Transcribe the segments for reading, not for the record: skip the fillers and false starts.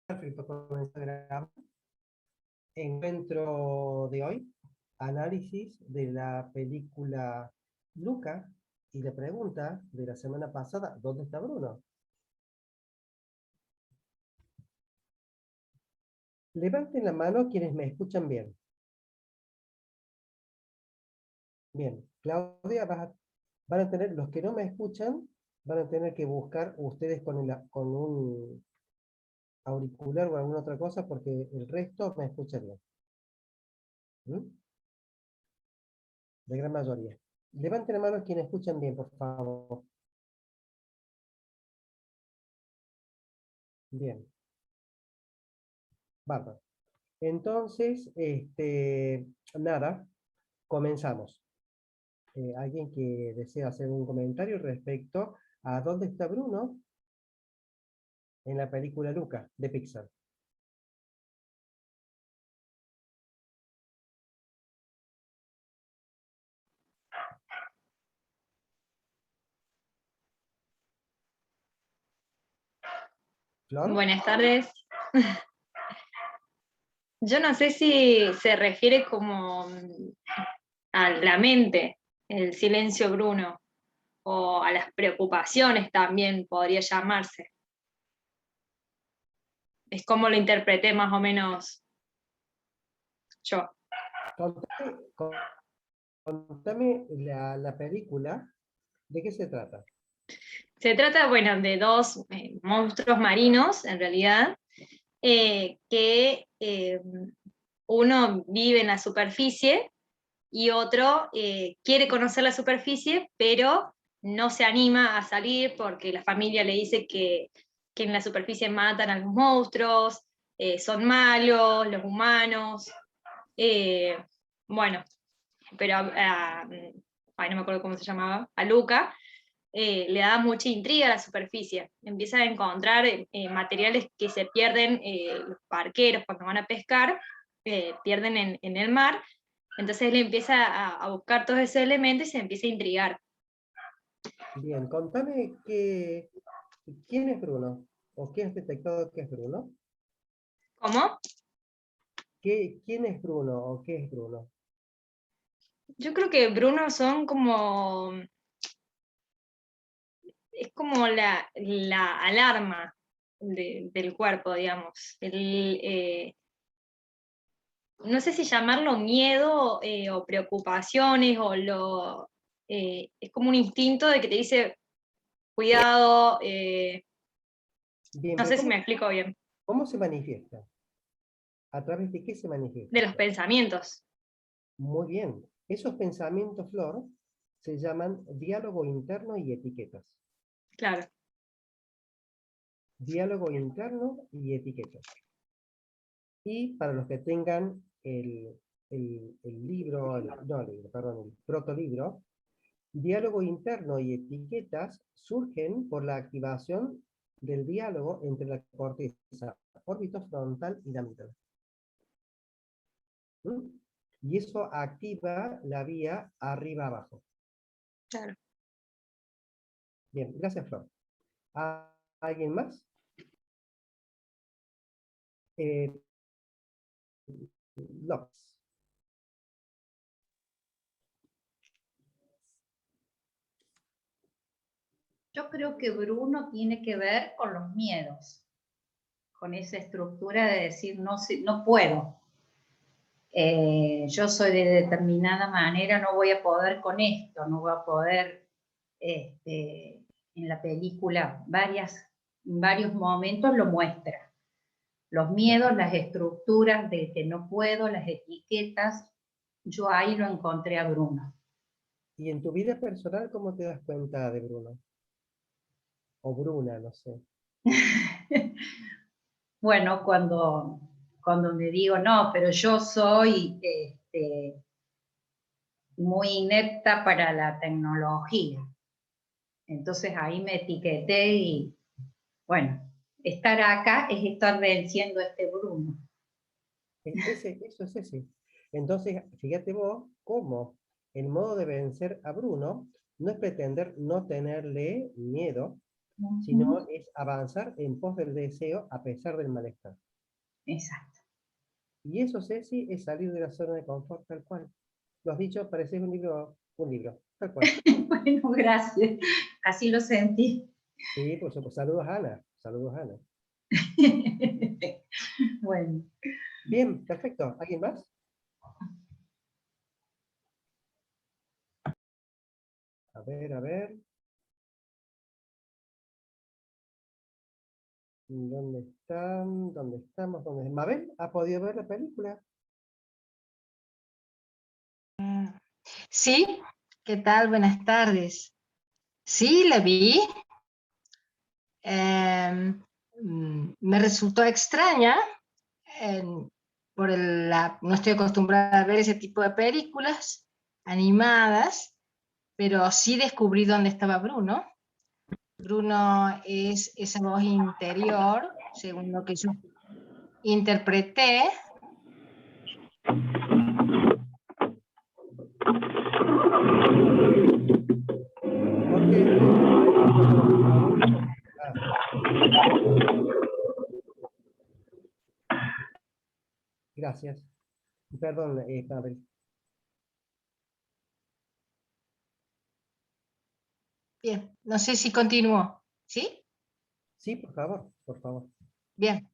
Perfecto, comienzo a grabar. Encuentro de hoy, análisis de la película Luca y la pregunta de la semana pasada, ¿dónde está Bruno? Levanten la mano quienes me escuchan bien. Bien, Claudia, van a tener, los que no me escuchan, van a tener que buscar ustedes con un auricular o alguna otra cosa porque el resto me escucha bien. ¿Mm? La gran mayoría. Levanten la mano quienes escuchan bien, por favor. Bien, bárbaro. Entonces, nada, comenzamos. ¿Alguien que desea hacer un comentario respecto a dónde está Bruno en la película Luca de Pixar? ¿Flor? Buenas tardes. Yo no sé si se refiere como a la mente, el silencio Bruno, o a las preocupaciones también podría llamarse. Es como lo interpreté más o menos yo. Contame la película, ¿de qué se trata? Se trata, bueno, de dos monstruos marinos, en realidad, que uno vive en la superficie y otro quiere conocer la superficie, pero no se anima a salir porque la familia le dice que en la superficie matan a los monstruos, son malos, los humanos. eh, bueno, pero ay, no me acuerdo cómo se llamaba, a Luca, le da mucha intriga a la superficie. Empieza a encontrar materiales que se pierden, los barqueros cuando van a pescar, pierden en el mar. Entonces él empieza a buscar todos esos elementos y se empieza a intrigar. Bien, contame quién es Bruno, o quién has detectado que es Bruno. ¿Cómo? ¿Quién es Bruno o qué es Bruno? Yo creo que Bruno son como, es como la alarma del cuerpo, digamos. No sé si llamarlo miedo o preocupaciones es como un instinto de que te dice, cuidado, Bien, no pero sé si me explico bien, ¿cómo se manifiesta? ¿A través de qué se de manifiesta, los Flor? pensamientos, Muy bien. Esos pensamientos, Flor, se llaman diálogo interno y etiquetas. claro. Diálogo interno y etiquetas. Y para los que tengan el libro, no el libro, perdón, el protolibro, diálogo interno y etiquetas surgen por la activación del diálogo entre la corteza orbitofrontal y la amígdala. ¿Mm? Y eso activa la vía arriba-abajo. Claro. Bien, gracias, Flor. ¿Alguien más? Eh, López. Yo creo que Bruno tiene que ver con los miedos, con esa estructura de decir no, no puedo. Yo soy de determinada manera, no voy a poder con esto, no voy a poder. En la película varios momentos lo muestra. Los miedos, las estructuras de que no puedo, las etiquetas, yo ahí lo encontré a Bruno. ¿Y en tu vida personal cómo te das cuenta de Bruno? O Bruna, no sé. Bueno, cuando me digo, no, pero yo soy muy inepta para la tecnología. Entonces ahí me etiqueté y, bueno, estar acá es estar venciendo a este Bruno. Eso es ese. Entonces, fíjate vos cómo el modo de vencer a Bruno no es pretender no tenerle miedo, sino es avanzar en pos del deseo a pesar del malestar. Exacto. Y eso, Ceci, es salir de la zona de confort tal cual. Lo has dicho, parece un libro, tal cual. Bueno, gracias. Así lo sentí. Sí, por supuesto. Saludos, Ana. Saludos, Ana. Bueno. Bien, perfecto. ¿Alguien más? A ver, a ver. ¿Dónde están? ¿Dónde estamos? ¿Dónde? ¿Mabel ha podido ver la película? Sí, ¿qué tal? Buenas tardes. Sí, la vi. Me resultó extraña. No estoy acostumbrada a ver ese tipo de películas animadas, pero sí descubrí dónde estaba Bruno. Bruno es esa voz interior, según lo que yo interpreté. Gracias. Perdón, Mabel. Bien, no sé si continúo, ¿sí? Sí, por favor, por favor. Bien,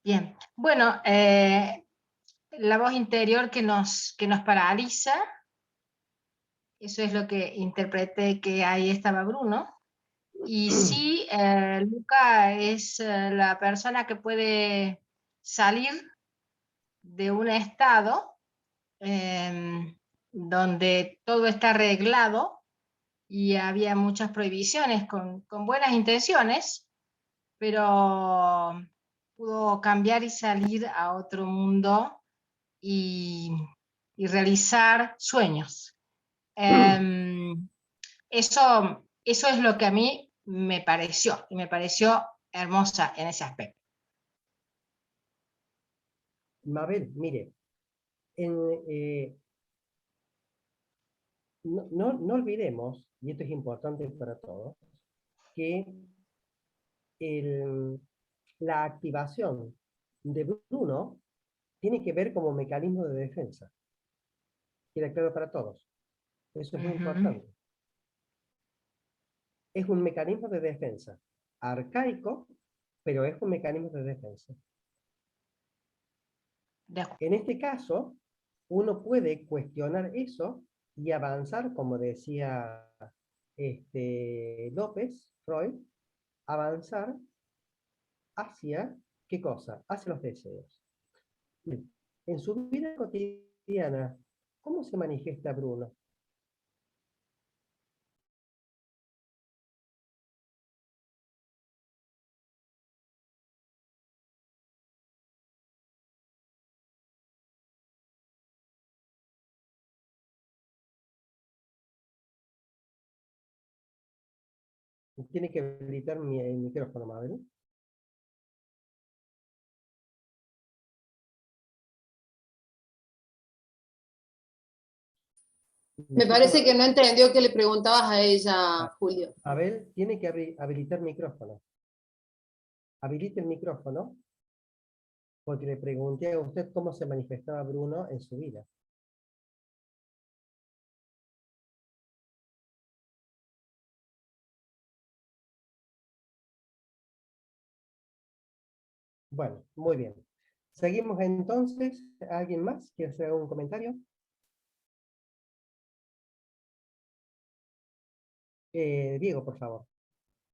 bien. Bueno, la voz interior que nos paraliza, eso es lo que interpreté, que ahí estaba Bruno. Y sí, Luca es la persona que puede salir de un estado donde todo está arreglado y había muchas prohibiciones con buenas intenciones, pero pudo cambiar y salir a otro mundo y realizar sueños. Eso es lo que a mí me pareció, y me pareció hermosa en ese aspecto. Mabel, mire, no olvidemos, y esto es importante para todos, que la activación de Bruno tiene que ver como mecanismo de defensa. Queda claro para todos. Eso es muy importante. Es un mecanismo de defensa arcaico, pero es un mecanismo de defensa. En este caso, uno puede cuestionar eso y avanzar, como decía López, Freud, avanzar hacia, ¿qué cosa? Hacia los deseos. En su vida cotidiana, ¿cómo se manifiesta Bruno? Tiene que habilitar el micrófono, Mabel. Me parece que no entendió que le preguntabas a ella, Julio. Abel tiene que habilitar micrófono. Habilite el micrófono, porque le pregunté a usted cómo se manifestaba Bruno en su vida. Bueno, muy bien. Seguimos entonces. ¿Alguien más quiere hacer algún comentario? Diego, por favor.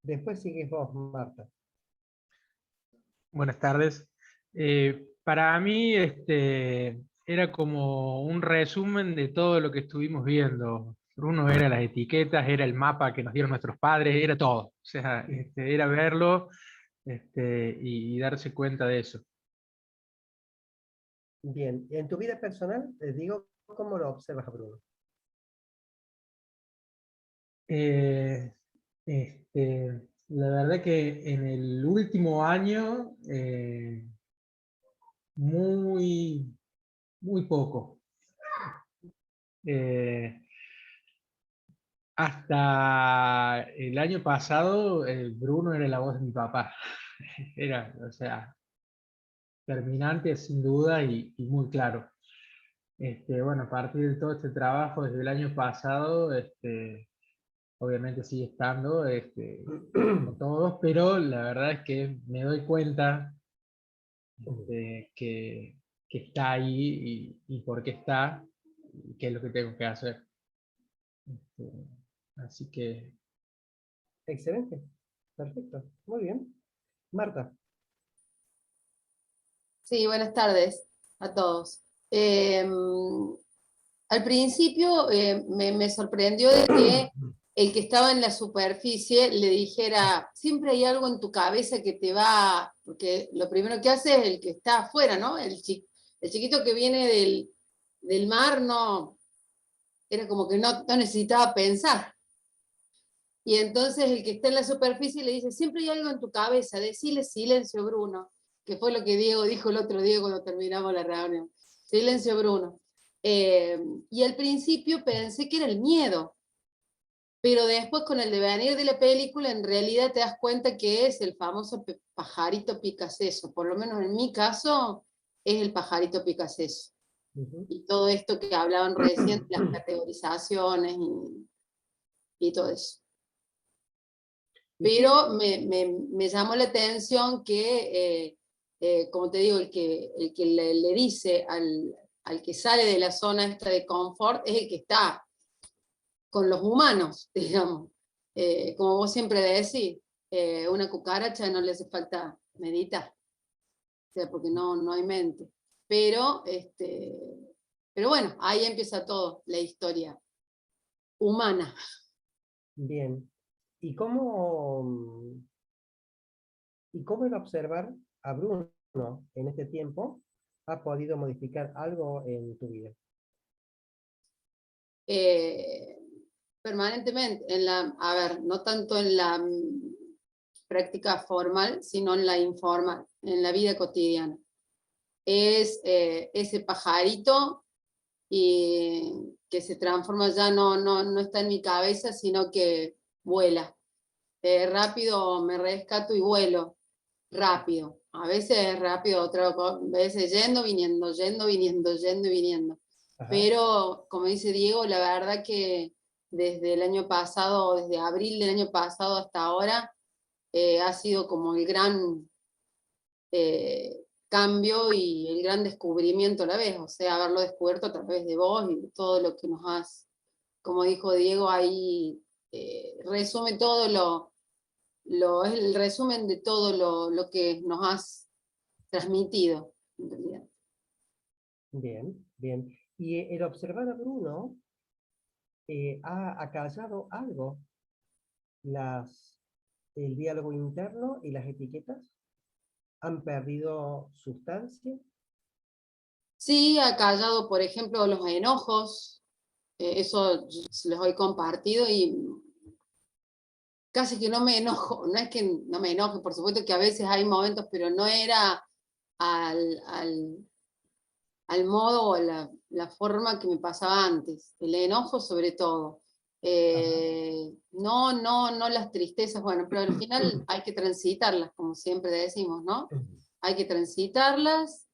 Después sigues vos, Marta. Buenas tardes. Para mí era como un resumen de todo lo que estuvimos viendo. Bruno era las etiquetas, era el mapa que nos dieron nuestros padres, era todo. O sea, era verlo y darse cuenta de eso. Bien. En tu vida personal, les digo, ¿cómo lo observas a Bruno? Eh, la verdad que en el último año, muy, muy poco. Hasta el año pasado, Bruno era la voz de mi papá. Era, o sea, terminante sin duda y muy claro. Bueno, a partir de todo este trabajo desde el año pasado, obviamente sigue estando con todos, pero la verdad es que me doy cuenta que está ahí y por qué está, y qué es lo que tengo que hacer. Este, Así que Excelente. Perfecto. Muy bien. Marta. Sí, buenas tardes a todos. Al principio me sorprendió de que el que estaba en la superficie le dijera, siempre hay algo en tu cabeza que te va, porque lo primero que hace es el que está afuera, ¿no? El chiquito que viene del mar, no, era como que no necesitaba pensar. Y entonces el que está en la superficie le dice, siempre hay algo en tu cabeza, decile silencio, Bruno, que fue lo que Diego dijo el otro día cuando terminamos la reunión. Silencio, Bruno. Y al principio pensé que era el miedo, pero después con el devenir de la película en realidad te das cuenta que es el famoso pajarito picaseso, por lo menos en mi caso es el pajarito picaseso. Y todo esto que hablaban recién, las categorizaciones y todo eso. Pero me llamó la atención que, como te digo, el que le dice al que sale de la zona esta de confort es el que está con los humanos, digamos. Como vos siempre decís, una cucaracha no le hace falta meditar, o sea, porque no hay mente. Pero bueno, ahí empieza todo, la historia humana. Bien. ¿Y cómo el observar a Bruno en este tiempo ha podido modificar algo en tu vida? Permanentemente, a ver, no tanto en la práctica formal, sino en la informal, en la vida cotidiana. Es ese pajarito y que se transforma, ya no está en mi cabeza, sino que vuela. Rápido me rescato y vuelo, rápido. A veces rápido, otras veces yendo, viniendo, yendo, viniendo, yendo y viniendo. Ajá. Pero, como dice Diego, la verdad que desde el año pasado, desde abril del año pasado hasta ahora, ha sido como el gran cambio y el gran descubrimiento a la vez, o sea, haberlo descubierto a través de vos y de todo lo que nos has, como dijo Diego, ahí resume todo es el resumen de todo lo que nos has transmitido, en realidad. Bien, bien. Y el observar a Bruno ha acallado algo el diálogo interno y las etiquetas. ¿Han perdido sustancia? Sí, ha callado, por ejemplo, los enojos, eso les he compartido y casi que no me enojo, no es que no me enoje, por supuesto que a veces hay momentos, pero no era al modo o la forma que me pasaba antes, el enojo sobre todo. No las tristezas, bueno, pero al final hay que transitarlas, como siempre decimos, ¿no? Hay que transitarlas,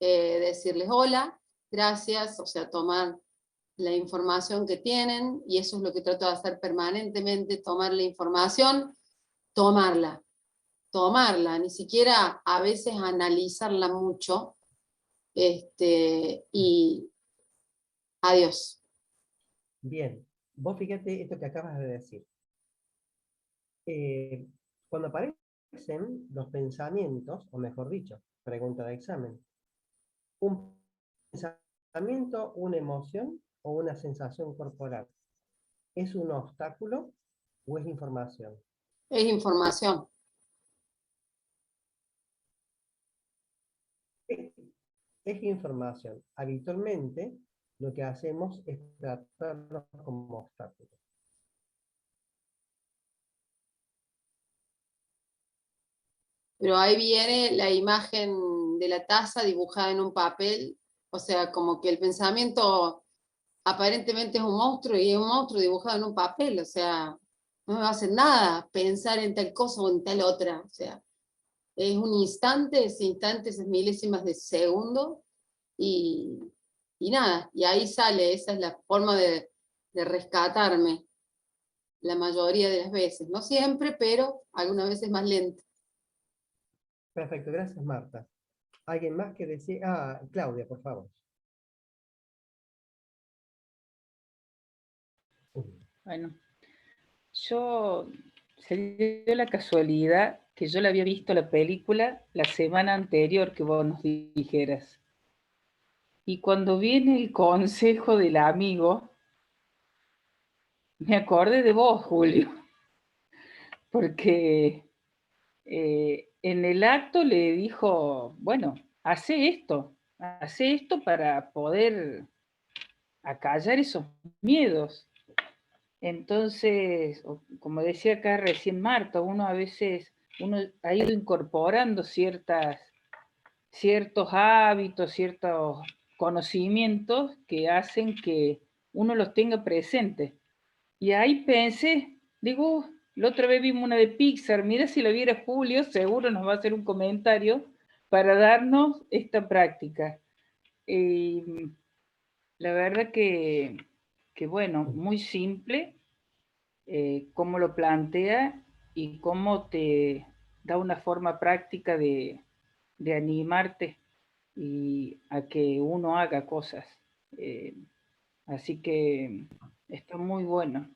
decirles hola, gracias, o sea, tomar la información que tienen, y eso es lo que trato de hacer permanentemente, tomar la información, tomarla, ni siquiera a veces analizarla mucho, y adiós. Bien. Vos fíjate esto que acabas de decir. Cuando aparecen los pensamientos, o mejor dicho, pregunta de examen, un pensamiento, una emoción o una sensación corporal, ¿es un obstáculo o es información? Es información. Es información. Habitualmente lo que hacemos es tratarlos como obstáculos. Pero ahí viene la imagen de la taza dibujada en un papel, o sea, como que el pensamiento aparentemente es un monstruo y es un monstruo dibujado en un papel, o sea, no me va a hacer nada pensar en tal cosa o en tal otra, o sea, es un instante, ese instante, esas milésimas de segundo, y nada, y ahí sale, esa es la forma de rescatarme la mayoría de las veces, no siempre, pero algunas veces más lento. Perfecto, gracias Marta. ¿Alguien más que decir? Ah, Claudia, por favor. Bueno, se dio la casualidad que yo la había visto la película la semana anterior que vos nos dijeras. Y cuando viene el consejo del amigo, me acordé de vos, Julio, porque en el acto le dijo, bueno, hace esto para poder acallar esos miedos. Entonces, como decía acá recién Marta, uno ha ido incorporando ciertos hábitos, ciertos conocimientos que hacen que uno los tenga presentes. Y ahí pensé, digo, la otra vez vimos una de Pixar, mira si la viera Julio, seguro nos va a hacer un comentario para darnos esta práctica. La verdad que bueno, muy simple, cómo lo plantea y cómo te da una forma práctica de animarte y a que uno haga cosas. Así que está muy bueno.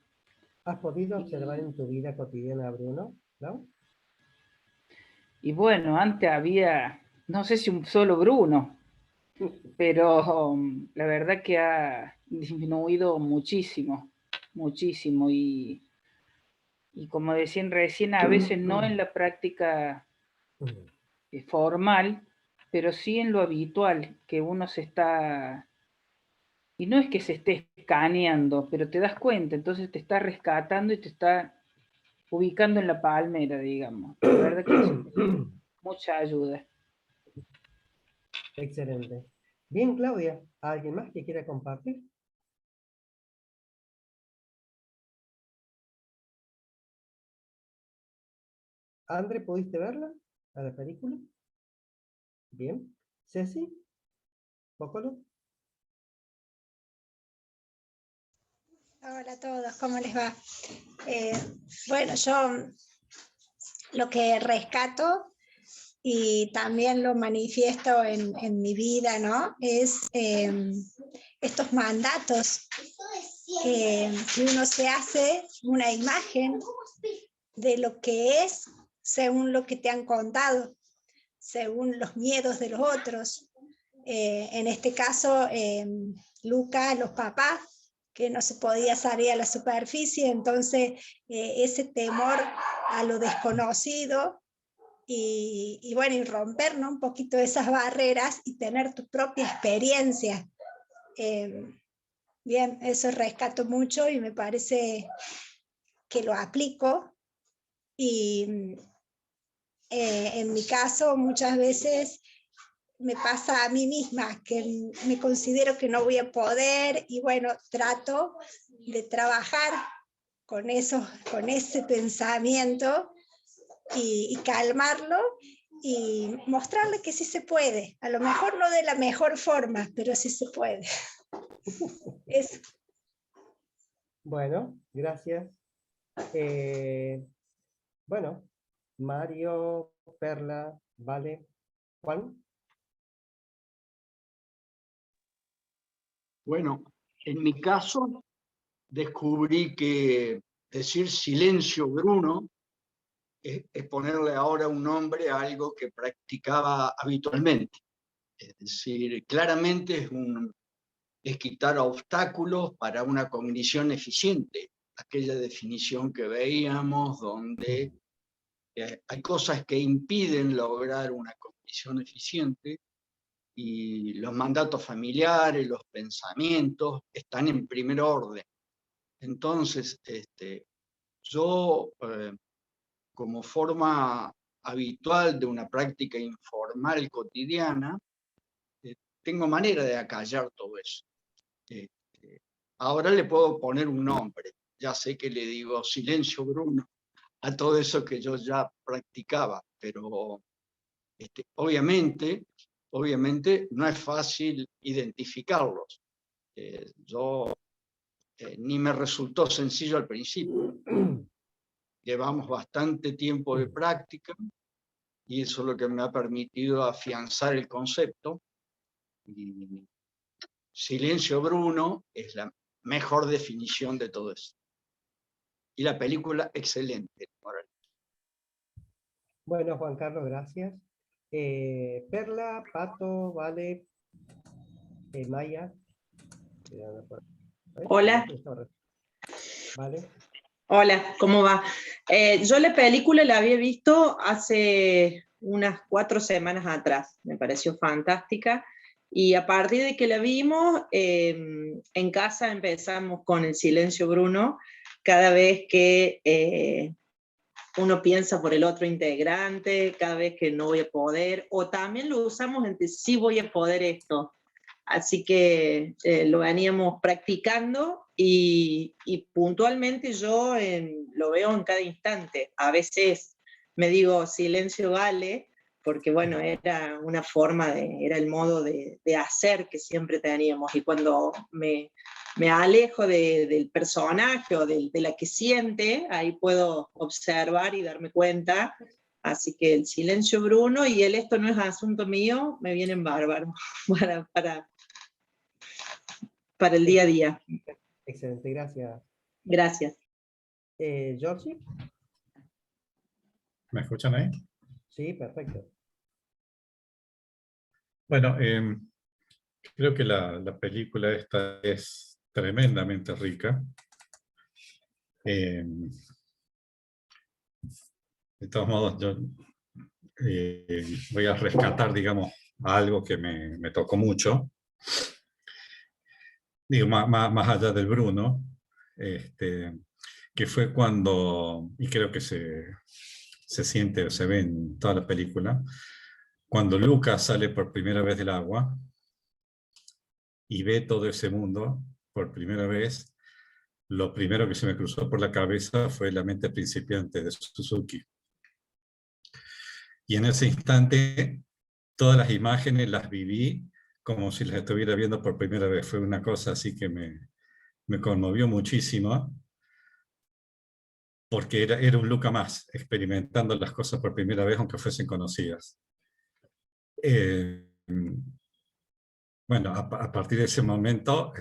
¿Has podido observar en tu vida cotidiana a Bruno? ¿No? Y bueno, antes había, no sé si un solo Bruno, pero la verdad que ha disminuido muchísimo, muchísimo. Y como decían recién, a veces no en la práctica formal, pero sí en lo habitual, que uno se está, y no es que se esté escaneando, pero te das cuenta, entonces te está rescatando y te está ubicando en la palmera, digamos. La verdad que eso es mucha ayuda. Excelente. Bien, Claudia, ¿alguien más que quiera compartir? Andre, ¿pudiste verla? ¿A la película? Bien. ¿Ceci? ¿Pócolo? Hola a todos, ¿cómo les va? Bueno, yo lo que rescato y también lo manifiesto en mi vida, ¿no? Es estos mandatos que uno se hace una imagen de lo que es según lo que te han contado, según los miedos de los otros. En este caso, Lucas, los papás, que no se podía salir a la superficie, entonces ese temor a lo desconocido y bueno, y romper, ¿no?, un poquito esas barreras y tener tu propia experiencia. Bien, eso rescato mucho y me parece que lo aplico y en mi caso muchas veces me pasa a mí misma, que me considero que no voy a poder y bueno, trato de trabajar con ese pensamiento y calmarlo y mostrarle que sí se puede. A lo mejor no de la mejor forma, pero sí se puede. Eso. Bueno, gracias. Bueno, Mario, Perla, Vale, Juan. Bueno, en mi caso descubrí que decir silencio Bruno es ponerle ahora un nombre a algo que practicaba habitualmente. Es decir, claramente es quitar obstáculos para una cognición eficiente, aquella definición que veíamos donde hay cosas que impiden lograr una cognición eficiente y los mandatos familiares, los pensamientos están en primer orden. Entonces, yo, como forma habitual de una práctica informal cotidiana, tengo manera de acallar todo eso. Ahora le puedo poner un nombre. Ya sé que le digo silencio Bruno a todo eso que yo ya practicaba, pero obviamente no es fácil identificarlos. Ni me resultó sencillo al principio. Llevamos bastante tiempo de práctica y eso es lo que me ha permitido afianzar el concepto. Y Silencio Bruno es la mejor definición de todo eso. Y la película, excelente. Bueno, Juan Carlos, gracias. Perla, Pato, Vale, Maya. Hola. Vale. Hola, ¿cómo va? Yo la película la había visto hace unas 4 semanas atrás, me pareció fantástica, y a partir de que la vimos, en casa empezamos con el silencio Bruno, cada vez que uno piensa por el otro integrante, cada vez que no voy a poder, o también lo usamos en que sí voy a poder esto. Así que lo veníamos practicando y puntualmente yo lo veo en cada instante. A veces me digo silencio vale, porque bueno, era una forma era el modo de hacer que siempre teníamos. Y cuando me alejo del personaje o de la que siente, ahí puedo observar y darme cuenta. Así que el silencio Bruno y esto no es asunto mío, me vienen bárbaros para el día a día. Excelente, gracias. Gracias. Georgie. ¿Me escuchan ahí? Sí, perfecto. Bueno, creo que la película esta es tremendamente rica. De todos modos, yo voy a rescatar, digamos, algo que me tocó mucho. Digo, más allá del Bruno, que fue cuando, y creo que se siente o se ve en toda la película, cuando Lucas sale por primera vez del agua y ve todo ese mundo por primera vez, lo primero que se me cruzó por la cabeza fue la mente principiante de Suzuki. Y en ese instante, todas las imágenes las viví como si las estuviera viendo por primera vez. Fue una cosa así que me conmovió muchísimo, porque era un Luca más, experimentando las cosas por primera vez, aunque fuesen conocidas. Bueno, a partir de ese momento,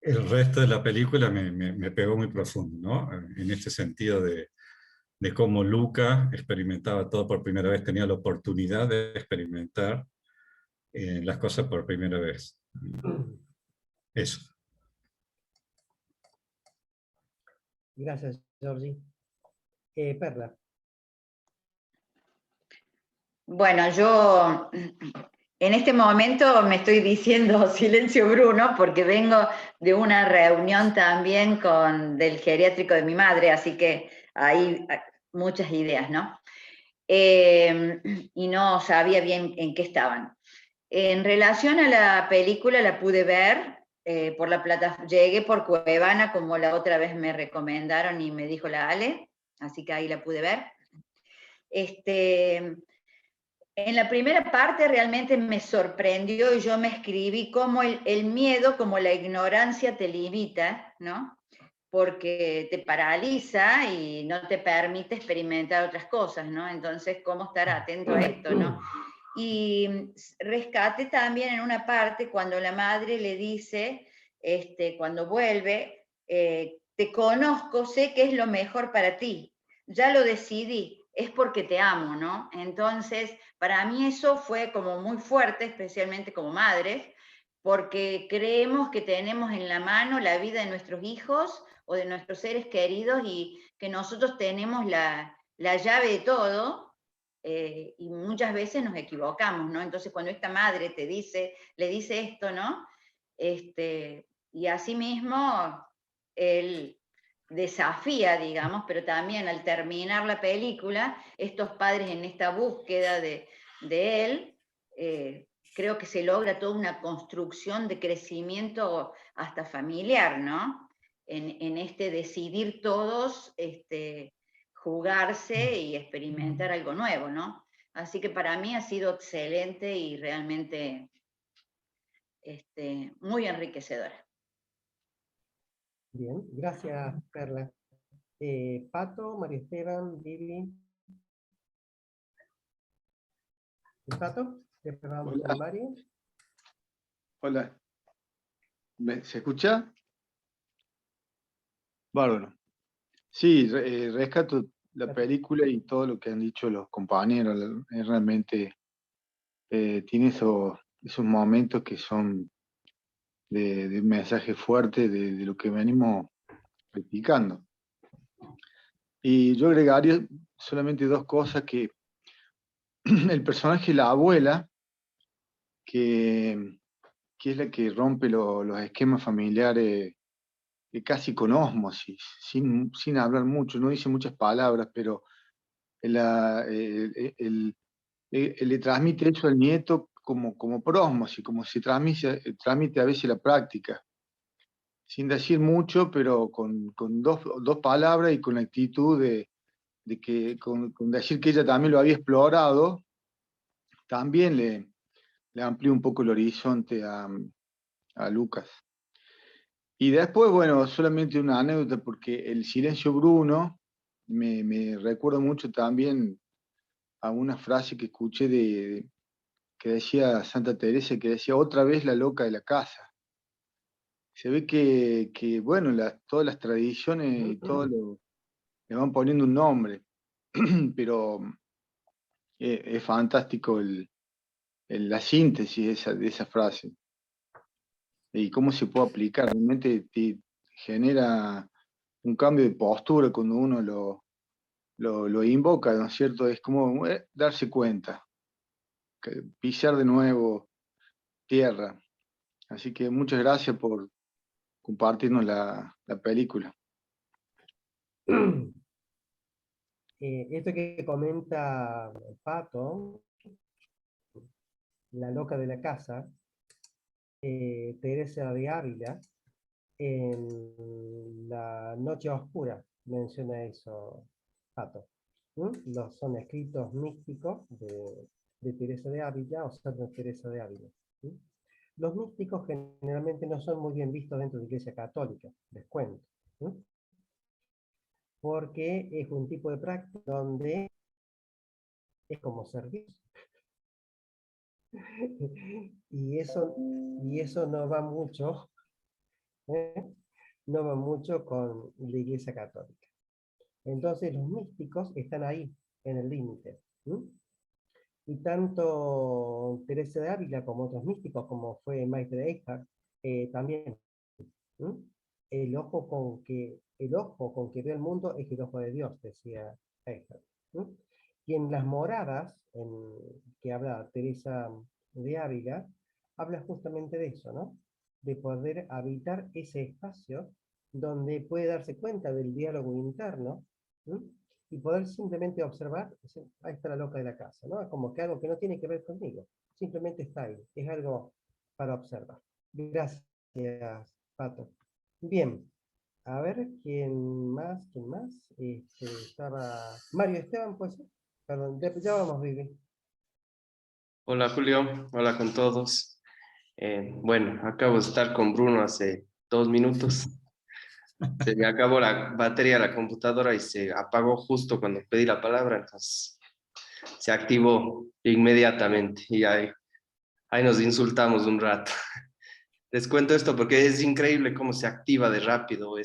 el resto de la película me pegó muy profundo, ¿no? En este sentido de cómo Luca experimentaba todo por primera vez, tenía la oportunidad de experimentar las cosas por primera vez. Eso. Gracias, Georgie. Perla. Bueno, yo en este momento me estoy diciendo silencio Bruno porque vengo de una reunión también del geriátrico de mi madre, así que hay muchas ideas, ¿no? Y no sabía bien en qué estaban. En relación a la película, la pude ver por la plataforma, llegué por Cuevana, como la otra vez me recomendaron y me dijo la Ale, así que ahí la pude ver. En la primera parte realmente me sorprendió y yo me escribí cómo el miedo, como la ignorancia te limita, ¿no? Porque te paraliza y no te permite experimentar otras cosas, ¿no? Entonces, ¿cómo estar atento a esto, no? Y rescate también en una parte cuando la madre le dice, cuando vuelve, te conozco, sé que es lo mejor para ti, ya lo decidí, es porque te amo, ¿no? Entonces, para mí eso fue como muy fuerte, especialmente como madres, porque creemos que tenemos en la mano la vida de nuestros hijos o de nuestros seres queridos y que nosotros tenemos la llave de todo, y muchas veces nos equivocamos, ¿no? Entonces cuando esta madre le dice esto, ¿no? Y asimismo él desafía, digamos, pero también al terminar la película, estos padres en esta búsqueda de él, creo que se logra toda una construcción de crecimiento hasta familiar, ¿no? En este decidir todos jugarse y experimentar algo nuevo, ¿no? Así que para mí ha sido excelente y realmente muy enriquecedora. Bien, gracias, Perla. Pato, María Esteban, Vivi. Pato, después vamos con Mario. Hola. ¿Se escucha? Bárbaro. Sí, rescato la película y todo lo que han dicho los compañeros. Realmente tiene esos momentos que son de un mensaje fuerte de lo que venimos practicando. Y yo agregaría solamente dos cosas, que el personaje de la abuela, que es la que rompe los esquemas familiares casi con ósmosis, sin hablar mucho, no dice muchas palabras, pero le transmite eso al nieto como por ósmosis, como se transmite a veces la práctica, sin decir mucho, pero con dos palabras y con la actitud de que, con decir que ella también lo había explorado, también le amplió un poco el horizonte a Lucas. Y después, bueno, solamente una anécdota, porque el silencio Bruno me recuerda mucho también a una frase que escuché que decía Santa Teresa, que decía: otra vez la loca de la casa. Se ve que bueno, todas las tradiciones y todo le van poniendo un nombre, pero es fantástico la síntesis de esa frase. Y cómo se puede aplicar. Realmente te genera un cambio de postura cuando uno lo invoca, ¿no es cierto? Es como darse cuenta, pisar de nuevo tierra. Así que muchas gracias por compartirnos la película. Esto que comenta Pato, la loca de la casa, Teresa de Ávila, en La Noche Oscura menciona eso, Pato. Son escritos místicos de Teresa de Ávila o Santa Teresa de Ávila. Los místicos generalmente no son muy bien vistos dentro de la Iglesia Católica, les cuento. Porque es un tipo de práctica donde es como servir. y eso no va mucho, no va mucho con la Iglesia Católica. Entonces los místicos están ahí, en el límite. Y tanto Teresa de Ávila como otros místicos, como fue Maite de Eckhart, también. El ojo con que ve el mundo es el ojo de Dios, decía Eckhart. Y en las moradas, que habla Teresa de Ávila, habla justamente de eso, ¿no? De poder habitar ese espacio donde puede darse cuenta del diálogo interno, y poder simplemente observar, ahí está la loca de la casa, ¿no? Como que algo que no tiene que ver conmigo, simplemente está ahí, es algo para observar. Gracias, Pato. Bien, a ver, ¿quién más? Estaba Mario Esteban, pues, perdón, ya vamos, Vivi. Hola Julio, hola con todos. Bueno, acabo de estar con Bruno hace 2 minutos. Se me acabó la batería de la computadora y se apagó justo cuando pedí la palabra, entonces se activó inmediatamente y ahí nos insultamos un rato. Les cuento esto porque es increíble cómo se activa de rápido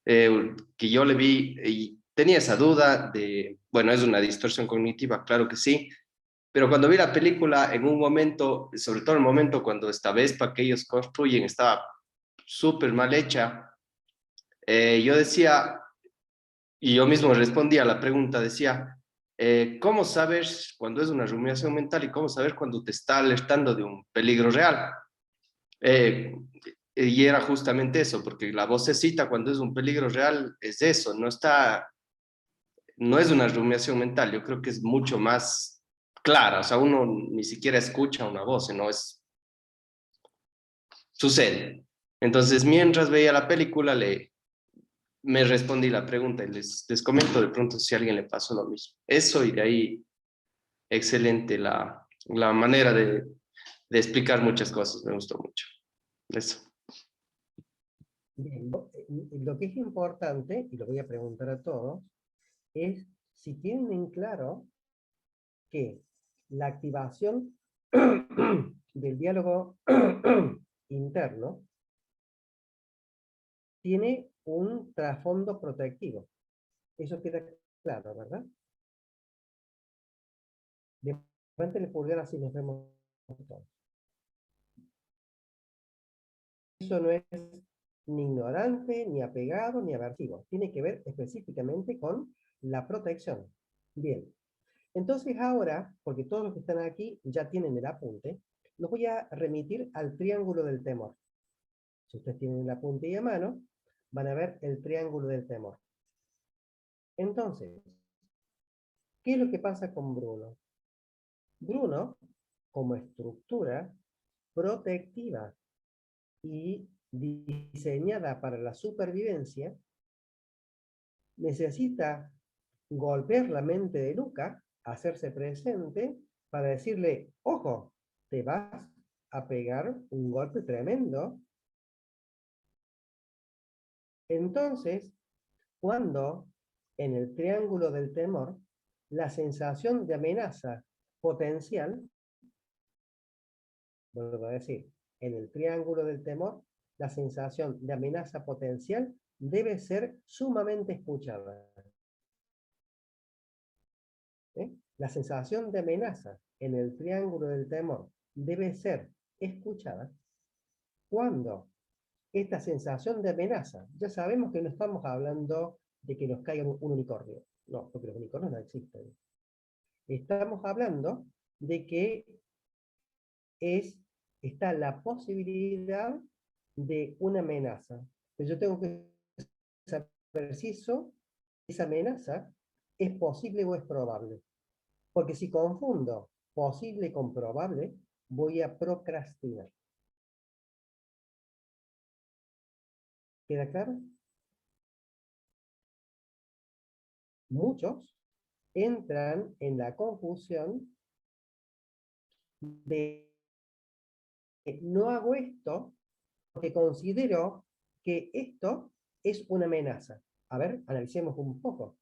que yo le vi y tenía esa duda de, bueno, es una distorsión cognitiva, claro que sí, pero cuando vi la película, en un momento, sobre todo el momento cuando esta Vespa que ellos construyen estaba súper mal hecha, yo decía, y yo mismo respondía a la pregunta, decía, ¿cómo saber cuando es una rumiación mental y cómo saber cuando te está alertando de un peligro real? Y era justamente eso, porque la vocecita cuando es un peligro real es eso, no es una rumiación mental, yo creo que es mucho más clara, o sea, uno ni siquiera escucha una voz, no es... Sucede. Entonces, mientras veía la película, me respondí la pregunta y les comento de pronto si a alguien le pasó lo mismo. Eso, y de ahí, excelente la manera de explicar muchas cosas, me gustó mucho. Eso. Bien, lo que es importante, y lo voy a preguntar a todos, es si tienen en claro que la activación del diálogo interno tiene un trasfondo protectivo. Eso queda claro, ¿verdad? Levanten el pulgar así nos vemos todos. Eso no es ni ignorante, ni apegado, ni aversivo. Tiene que ver específicamente con la protección. Bien. Entonces ahora, porque todos los que están aquí ya tienen el apunte, los voy a remitir al triángulo del temor. Si ustedes tienen el apunte ahí a mano, van a ver el triángulo del temor. Entonces, ¿qué es lo que pasa con Bruno? Bruno, como estructura protectiva y diseñada para la supervivencia, necesita golpear la mente de Luca, hacerse presente, para decirle, ojo, te vas a pegar un golpe tremendo. Entonces, cuando en el triángulo del temor, la sensación de amenaza potencial, vuelvo a decir, en el triángulo del temor, la sensación de amenaza potencial debe ser sumamente escuchada. La sensación de amenaza en el triángulo del temor debe ser escuchada cuando esta sensación de amenaza, ya sabemos que no estamos hablando de que nos caiga un unicornio, no, porque los unicornios no existen. Estamos hablando de que está la posibilidad de una amenaza. Pero yo tengo que saber si esa amenaza es posible o es probable. Porque si confundo posible con probable, voy a procrastinar. ¿Queda claro? Muchos entran en la confusión de no hago esto porque considero que esto es una amenaza. A ver, analicemos un poco.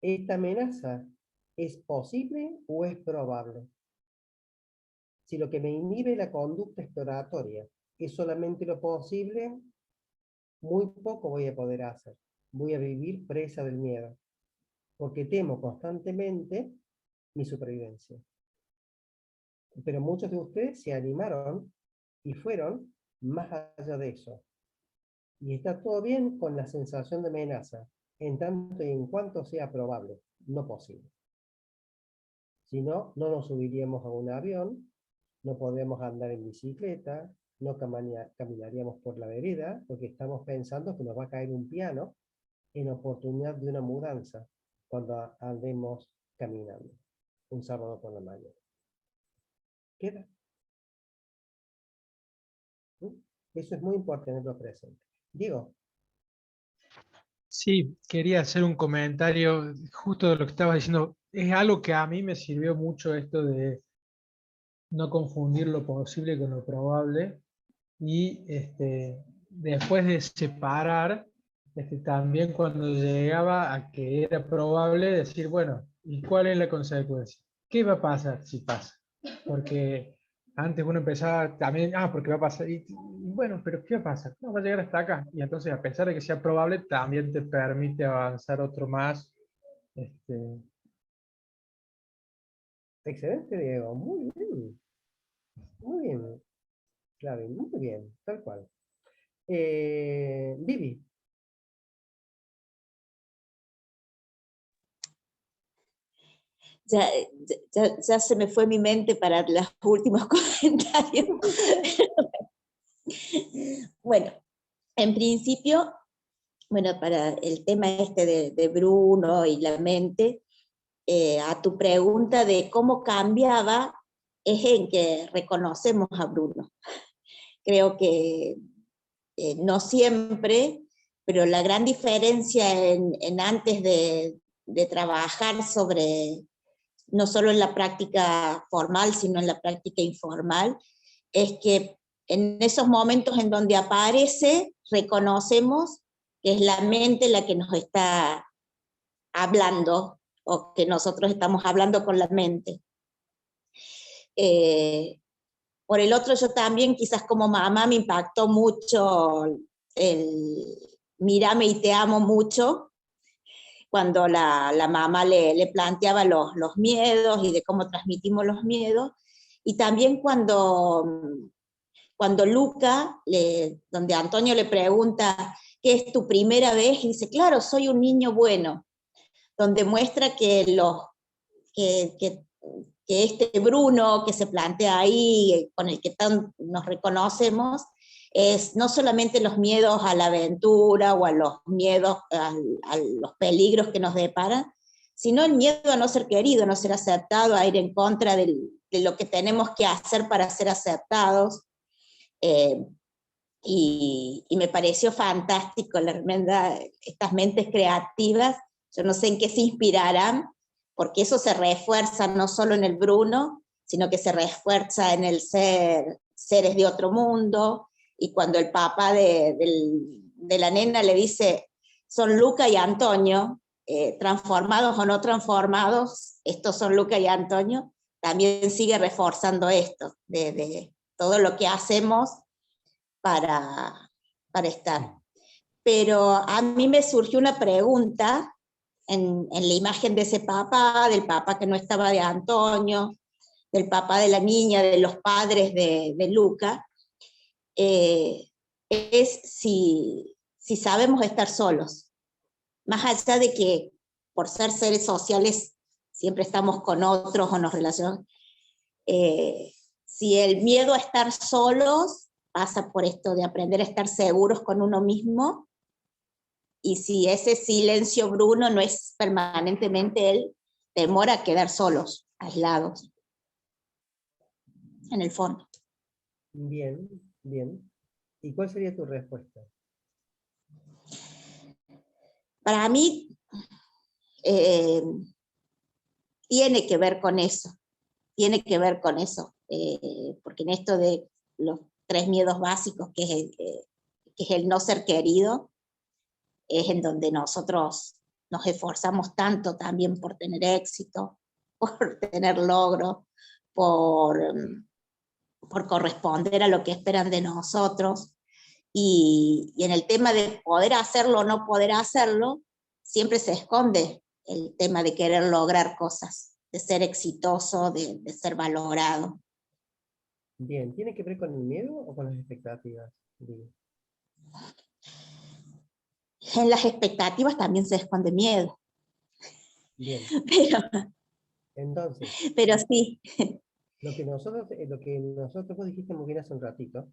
¿Esta amenaza es posible o es probable? Si lo que me inhibe la conducta exploratoria es solamente lo posible, muy poco voy a poder hacer. Voy a vivir presa del miedo, porque temo constantemente mi supervivencia. Pero muchos de ustedes se animaron y fueron más allá de eso. Y está todo bien con la sensación de amenaza, en tanto y en cuanto sea probable, no posible. Si no, no nos subiríamos a un avión, no podemos andar en bicicleta, no caminaríamos por la vereda, porque estamos pensando que nos va a caer un piano en oportunidad de una mudanza cuando andemos caminando un sábado por la mañana. ¿Queda? Eso es muy importante tenerlo presente. Diego. Sí, quería hacer un comentario justo de lo que estabas diciendo. Es algo que a mí me sirvió mucho esto de no confundir lo posible con lo probable y después de separar, también cuando llegaba a que era probable decir, bueno, ¿y cuál es la consecuencia? ¿Qué va a pasar si pasa? Porque antes uno empezaba también, porque va a pasar, y bueno, pero ¿qué va a pasar? No, va a llegar hasta acá. Y entonces, a pesar de que sea probable, también te permite avanzar otro más. Excelente, Diego. Muy bien. Muy bien. Claro, muy bien. Tal cual. Vivi. Ya se me fue mi mente para los últimos comentarios. Bueno, en principio, bueno, para el tema este de Bruno y la mente, a tu pregunta de cómo cambiaba, es en que reconocemos a Bruno. Creo que no siempre, pero la gran diferencia en antes de trabajar sobre, no solo en la práctica formal, sino en la práctica informal, es que en esos momentos en donde aparece, reconocemos que es la mente la que nos está hablando, o que nosotros estamos hablando con la mente. Por el otro, yo también, quizás como mamá, me impactó mucho el mírame y te amo mucho, cuando la mamá le planteaba los miedos y de cómo transmitimos los miedos, y también cuando Luca, donde Antonio le pregunta, ¿qué es tu primera vez? Y dice, claro, soy un niño bueno, donde muestra que este Bruno que se plantea ahí, con el que nos reconocemos, es no solamente los miedos a la aventura o a los miedos a los peligros que nos deparan, sino el miedo a no ser querido, a no ser aceptado, a ir en contra de lo que tenemos que hacer para ser aceptados. Y me pareció fantástico estas mentes creativas. Yo no sé en qué se inspirarán, porque eso se refuerza no solo en el Bruno, sino que se refuerza en el seres de otro mundo, y cuando el papá de la nena le dice, son Luca y Antonio, transformados o no transformados, estos son Luca y Antonio, también sigue reforzando esto, de todo lo que hacemos para estar. Pero a mí me surgió una pregunta en la imagen de ese papá, del papá que no estaba de Antonio, del papá de la niña, de los padres de Luca, es si sabemos estar solos. Más allá de que por ser seres sociales siempre estamos con otros o nos relacionamos, si el miedo a estar solos pasa por esto de aprender a estar seguros con uno mismo, y si ese silencio Bruno no es permanentemente el temor a quedar solos, aislados, en el fondo. Bien, bien. ¿Y cuál sería tu respuesta? Para mí, tiene que ver con eso, porque en esto de los 3 miedos básicos, que es el no ser querido, es en donde nosotros nos esforzamos tanto también por tener éxito, por tener logro, por corresponder a lo que esperan de nosotros, y en el tema de poder hacerlo o no poder hacerlo, siempre se esconde el tema de querer lograr cosas, de ser exitoso, de ser valorado. Bien, ¿tiene que ver con el miedo o con las expectativas? En las expectativas también se esconde miedo. Bien. Entonces, pero sí. Lo que nosotros vos dijiste muy bien hace un ratito,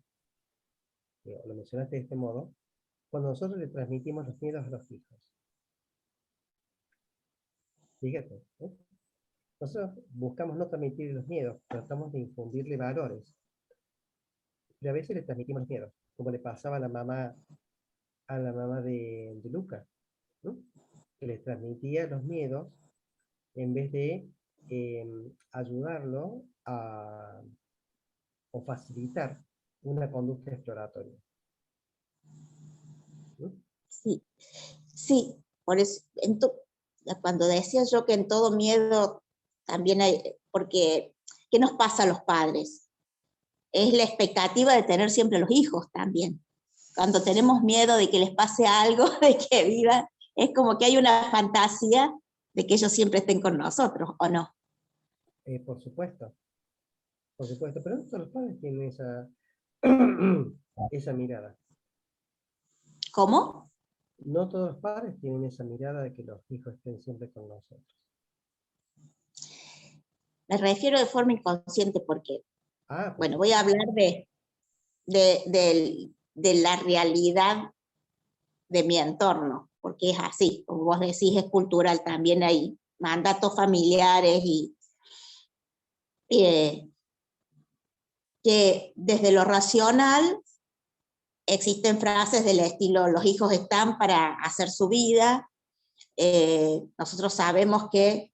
lo mencionaste de este modo, cuando nosotros le transmitimos los miedos a los hijos. Fíjate, nosotros buscamos no transmitir los miedos, tratamos de infundirle valores. Pero a veces le transmitimos los miedos, como le pasaba a la mamá de Luca, ¿no? Que les transmitía los miedos en vez de ayudarlo o facilitar una conducta exploratoria. ¿No? Sí, por eso, cuando decía yo que en todo miedo también hay, porque ¿qué nos pasa a los padres? Es la expectativa de tener siempre los hijos también. Cuando tenemos miedo de que les pase algo, de que vivan, es como que hay una fantasía de que ellos siempre estén con nosotros, ¿o no? Por supuesto, pero no todos los padres tienen esa mirada. ¿Cómo? No todos los padres tienen esa mirada de que los hijos estén siempre con nosotros. Me refiero de forma inconsciente porque, pues voy a hablar de la realidad de mi entorno, porque es así, como vos decís, es cultural también ahí. mandatos familiares y que desde lo racional existen frases del estilo, los hijos están para hacer su vida, nosotros sabemos que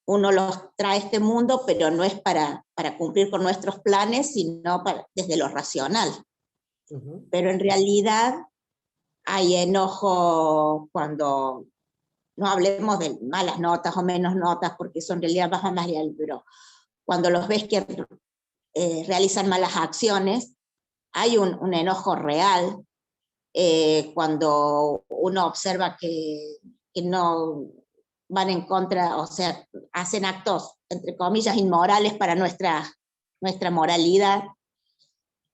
uno los trae a este mundo, pero no es para cumplir con nuestros planes, sino desde lo racional. Pero en realidad hay enojo cuando, no hablemos de malas notas o menos notas, porque eso en realidad va más allá, pero cuando los ves que realizan malas acciones, hay un enojo real. Cuando uno observa que no van en contra, o sea, hacen actos, entre comillas, inmorales para nuestra moralidad,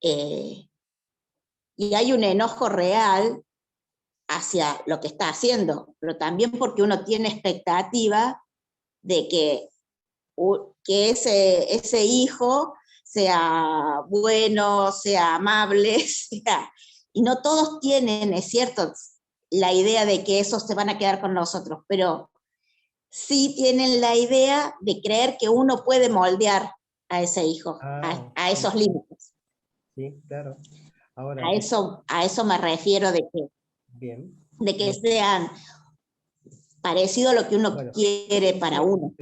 y hay un enojo real hacia lo que está haciendo, pero también porque uno tiene expectativa de que ese hijo sea bueno, sea amable, y no todos tienen, es cierto, la idea de que esos se van a quedar con nosotros, pero sí tienen la idea de creer que uno puede moldear a ese hijo, a esos límites. Sí, claro. Ahora, A eso me refiero de que sean parecido a lo que uno quiere para uno.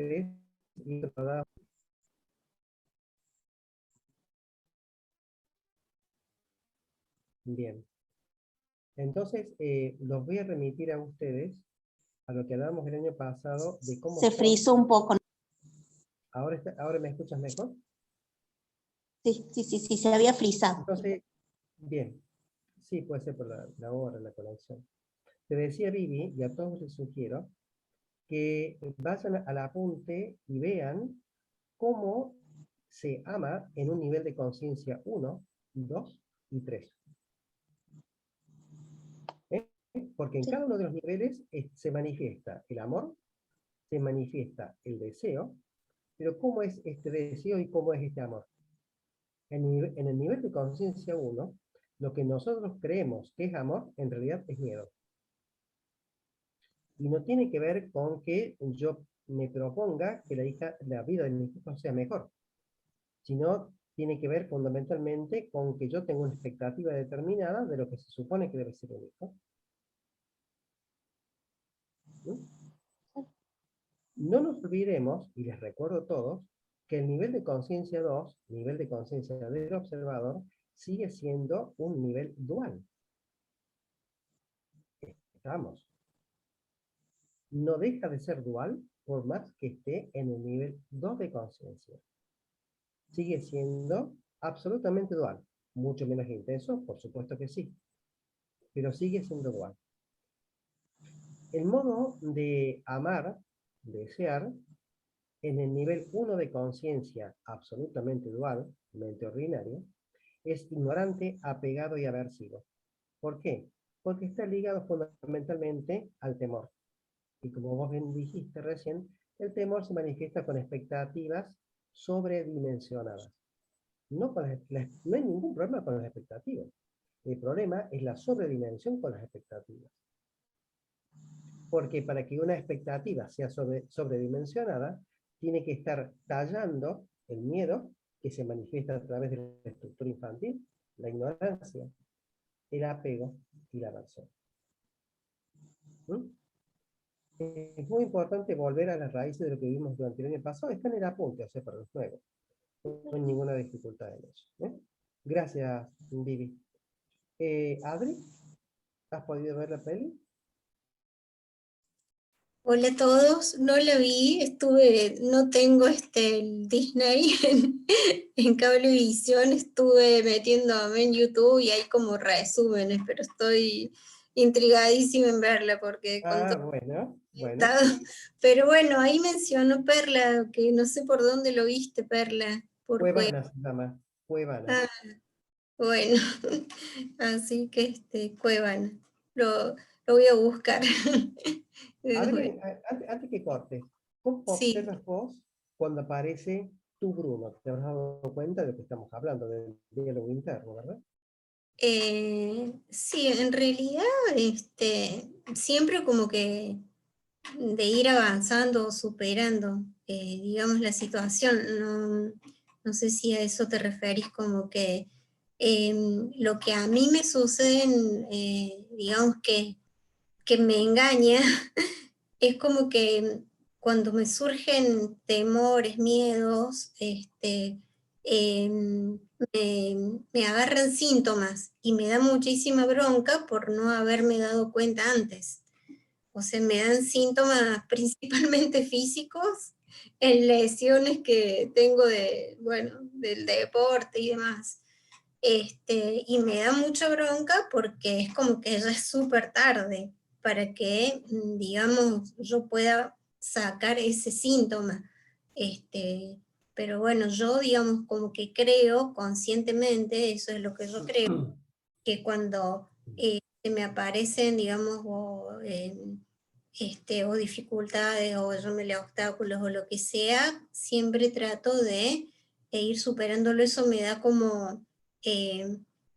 Bien. Entonces, los voy a remitir a ustedes a lo que hablábamos el año pasado de cómo... Se frizó un poco. ¿Ahora me escuchas mejor? Sí, se había frizado. Entonces, bien. Sí, puede ser por la hora, la conexión. Te decía, Vivi, y a todos les sugiero, que vayan al apunte y vean cómo se ama en un nivel de conciencia 1, 2 y 3. Porque en cada uno de los niveles se manifiesta el amor, se manifiesta el deseo, pero ¿cómo es este deseo y cómo es este amor? En el nivel de conciencia 1, lo que nosotros creemos que es amor, en realidad es miedo. Y no tiene que ver con que yo me proponga que la vida de mi hijo sea mejor, sino tiene que ver fundamentalmente con que yo tengo una expectativa determinada de lo que se supone que debe ser un hijo. No nos olvidemos, y les recuerdo a todos, que el nivel de conciencia 2, nivel de conciencia del observador, sigue siendo un nivel dual. Estamos. No deja de ser dual por más que esté en el nivel 2 de conciencia. Sigue siendo absolutamente dual. Mucho menos intenso, por supuesto que sí. Pero sigue siendo dual. El modo de amar, desear, en el nivel 1 de conciencia absolutamente dual, mente ordinaria, es ignorante, apegado y aversivo. ¿Por qué? Porque está ligado fundamentalmente al temor. Y como vos bien dijiste recién, el temor se manifiesta con expectativas sobredimensionadas. No hay ningún problema con las expectativas. El problema es la sobredimensión con las expectativas. Porque para que una expectativa sea sobredimensionada, tiene que estar tallando el miedo que se manifiesta a través de la estructura infantil, la ignorancia, el apego y la aversión. Es muy importante volver a las raíces de lo que vimos durante el año pasado. Está en el apunte, o sea, para los nuevos. No hay ninguna dificultad en eso. Gracias, Vivi. Adri, ¿has podido ver la peli? Hola a todos, no la vi, no tengo el Disney en Cablevisión, estuve metiéndome en YouTube y hay como resúmenes, pero estoy intrigadísima en verla porque Bueno. Pero bueno, ahí mencionó Perla, que no sé por dónde lo viste, Perla. Cuevana se llama, Cuevana. Bueno, así que Cuevana, lo voy a buscar. Adri, antes que cortes, ¿cómo observas vos cuando aparece tu Bruno? Te habrás dado cuenta de lo que estamos hablando, del diálogo interno, ¿verdad? Sí, en realidad siempre como que ir avanzando o superando, digamos, la situación. No sé si a eso te referís, como que lo que a mí me sucede, digamos, que me engaña, es como que cuando me surgen temores, miedos, me agarran síntomas y me da muchísima bronca por no haberme dado cuenta antes. O sea, me dan síntomas principalmente físicos en lesiones que tengo del deporte y demás. Y me da mucha bronca porque es como que ya es súper tarde para que, digamos, yo pueda sacar ese síntoma. Pero bueno, yo, digamos, como que creo conscientemente, eso es lo que yo creo, que cuando me aparecen, digamos, o dificultades, o llámele obstáculos, o lo que sea, siempre trato de ir superándolo. Eso me da como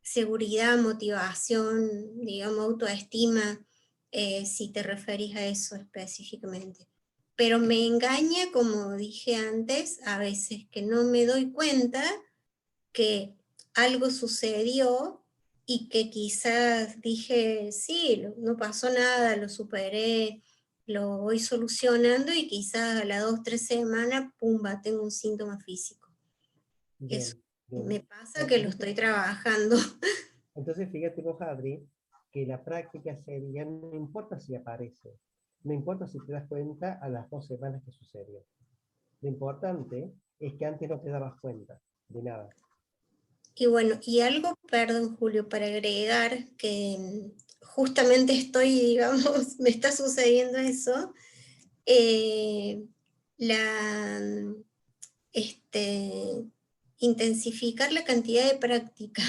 seguridad, motivación, digamos, autoestima, si te referís a eso específicamente. Pero me engaña, como dije antes, a veces que no me doy cuenta que algo sucedió y que quizás dije, sí, no pasó nada, lo superé, lo voy solucionando, y quizás a las 2 o 3 semanas, pumba, tengo un síntoma físico. Bien, Eso bien. me pasa, que lo estoy trabajando. Entonces, fíjate vos, Adri, que la práctica sería, no importa si aparece, no importa si te das cuenta a las 2 semanas que sucedió. Lo importante es que antes no te dabas cuenta de nada. Y bueno, y algo, perdón, Julio, para agregar, que justamente estoy, digamos, me está sucediendo eso, intensificar la cantidad de práctica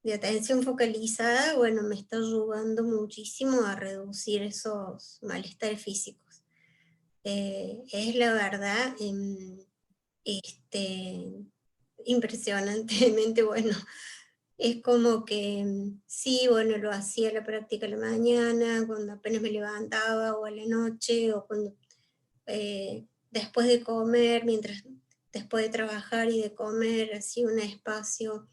de atención focalizada, bueno, me está ayudando muchísimo a reducir esos malestares físicos. Es la verdad, impresionantemente bueno. Es como que sí, bueno, lo hacía la práctica a la mañana, cuando apenas me levantaba, o a la noche, o cuando después de comer, después de trabajar y de comer, hacía un espacio.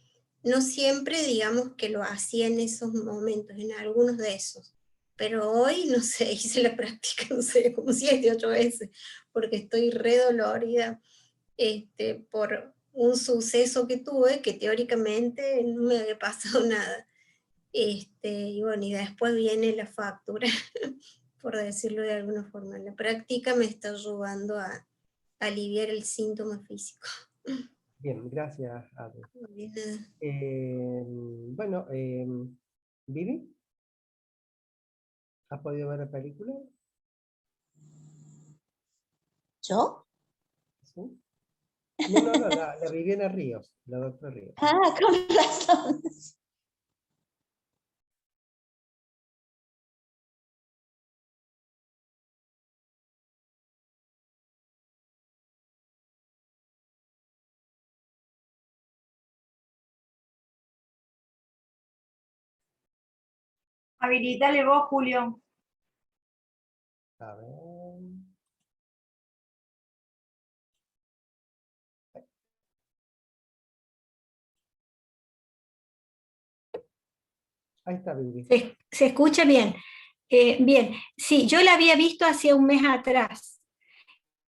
No siempre, digamos, que lo hacía en esos momentos, en algunos de esos. Pero hoy, no sé, hice la práctica, no sé, como 7, 8 veces, porque estoy re dolorida por un suceso que tuve, que teóricamente no me había pasado nada. Y bueno, y después viene la factura, por decirlo de alguna forma. La práctica me está ayudando a aliviar el síntoma físico. Bien, gracias, Adri. De nada. Bueno, Vivi, ¿has podido ver la película? ¿Yo? ¿Sí? No, la Viviana Ríos, la doctora Ríos. Ah, con razón. Habilitale vos, Julio. A ver. Ahí está, Vivi. ¿Se escucha bien? Bien, sí, yo la había visto hace un mes atrás.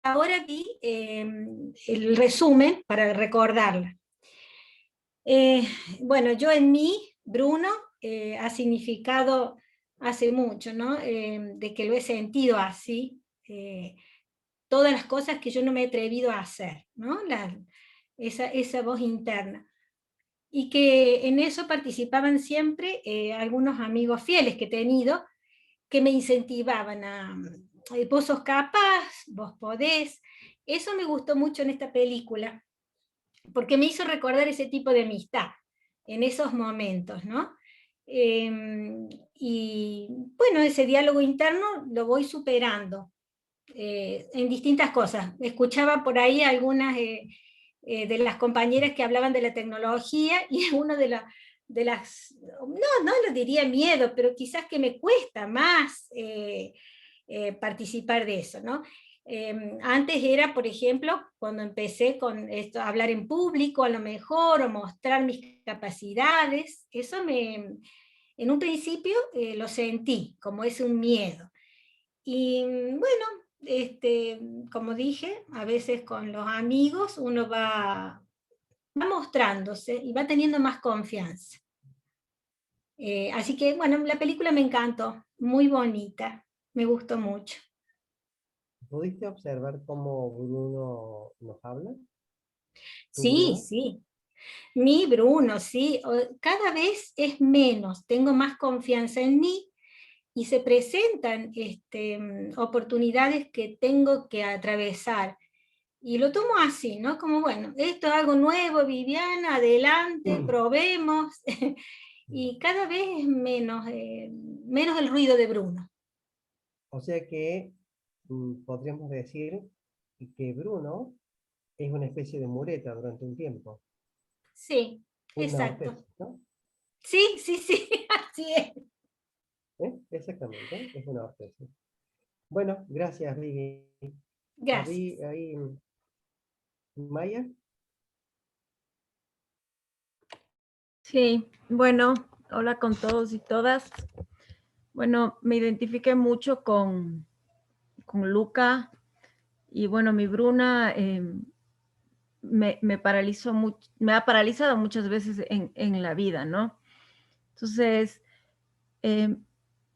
Ahora vi el resumen para recordarla. Bueno, yo en mí, Bruno, ha significado hace mucho, ¿no? De que lo he sentido así, todas las cosas que yo no me he atrevido a hacer, ¿no? Esa voz interna. Y que en eso participaban siempre algunos amigos fieles que he tenido, que me incentivaban a, vos sos capaz, vos podés. Eso me gustó mucho en esta película, porque me hizo recordar ese tipo de amistad en esos momentos, ¿no? Y bueno, ese diálogo interno lo voy superando en distintas cosas. Escuchaba por ahí algunas de las compañeras que hablaban de la tecnología, y uno de no lo diría miedo, pero quizás que me cuesta más participar de eso, ¿no? Antes era, por ejemplo, cuando empecé con esto, hablar en público a lo mejor, o mostrar mis capacidades, eso en un principio lo sentí como es un miedo. Y bueno, como dije, a veces con los amigos uno va mostrándose y va teniendo más confianza. Así que, bueno, la película me encantó, muy bonita, me gustó mucho. ¿Pudiste observar cómo Bruno nos habla? Sí, Bruno? sí. Mi Bruno, sí. Cada vez es menos, tengo más confianza en mí y se presentan oportunidades que tengo que atravesar. Y lo tomo así, ¿no? Como, bueno, esto es algo nuevo, Viviana, adelante, probemos. Y cada vez es menos el ruido de Bruno. O sea que podríamos decir que Bruno es una especie de muleta durante un tiempo. Sí, Una exacto. orteza, ¿no? Sí, sí, sí, así es. Exactamente, es una orteza. Bueno, gracias, Vivi. Gracias. Ahí, Maya. Sí, bueno, hola con todos y todas. Bueno, me identifiqué mucho con Luca y bueno, mi Bruna me paralizó mucho, me ha paralizado muchas veces en la vida, ¿no? Entonces,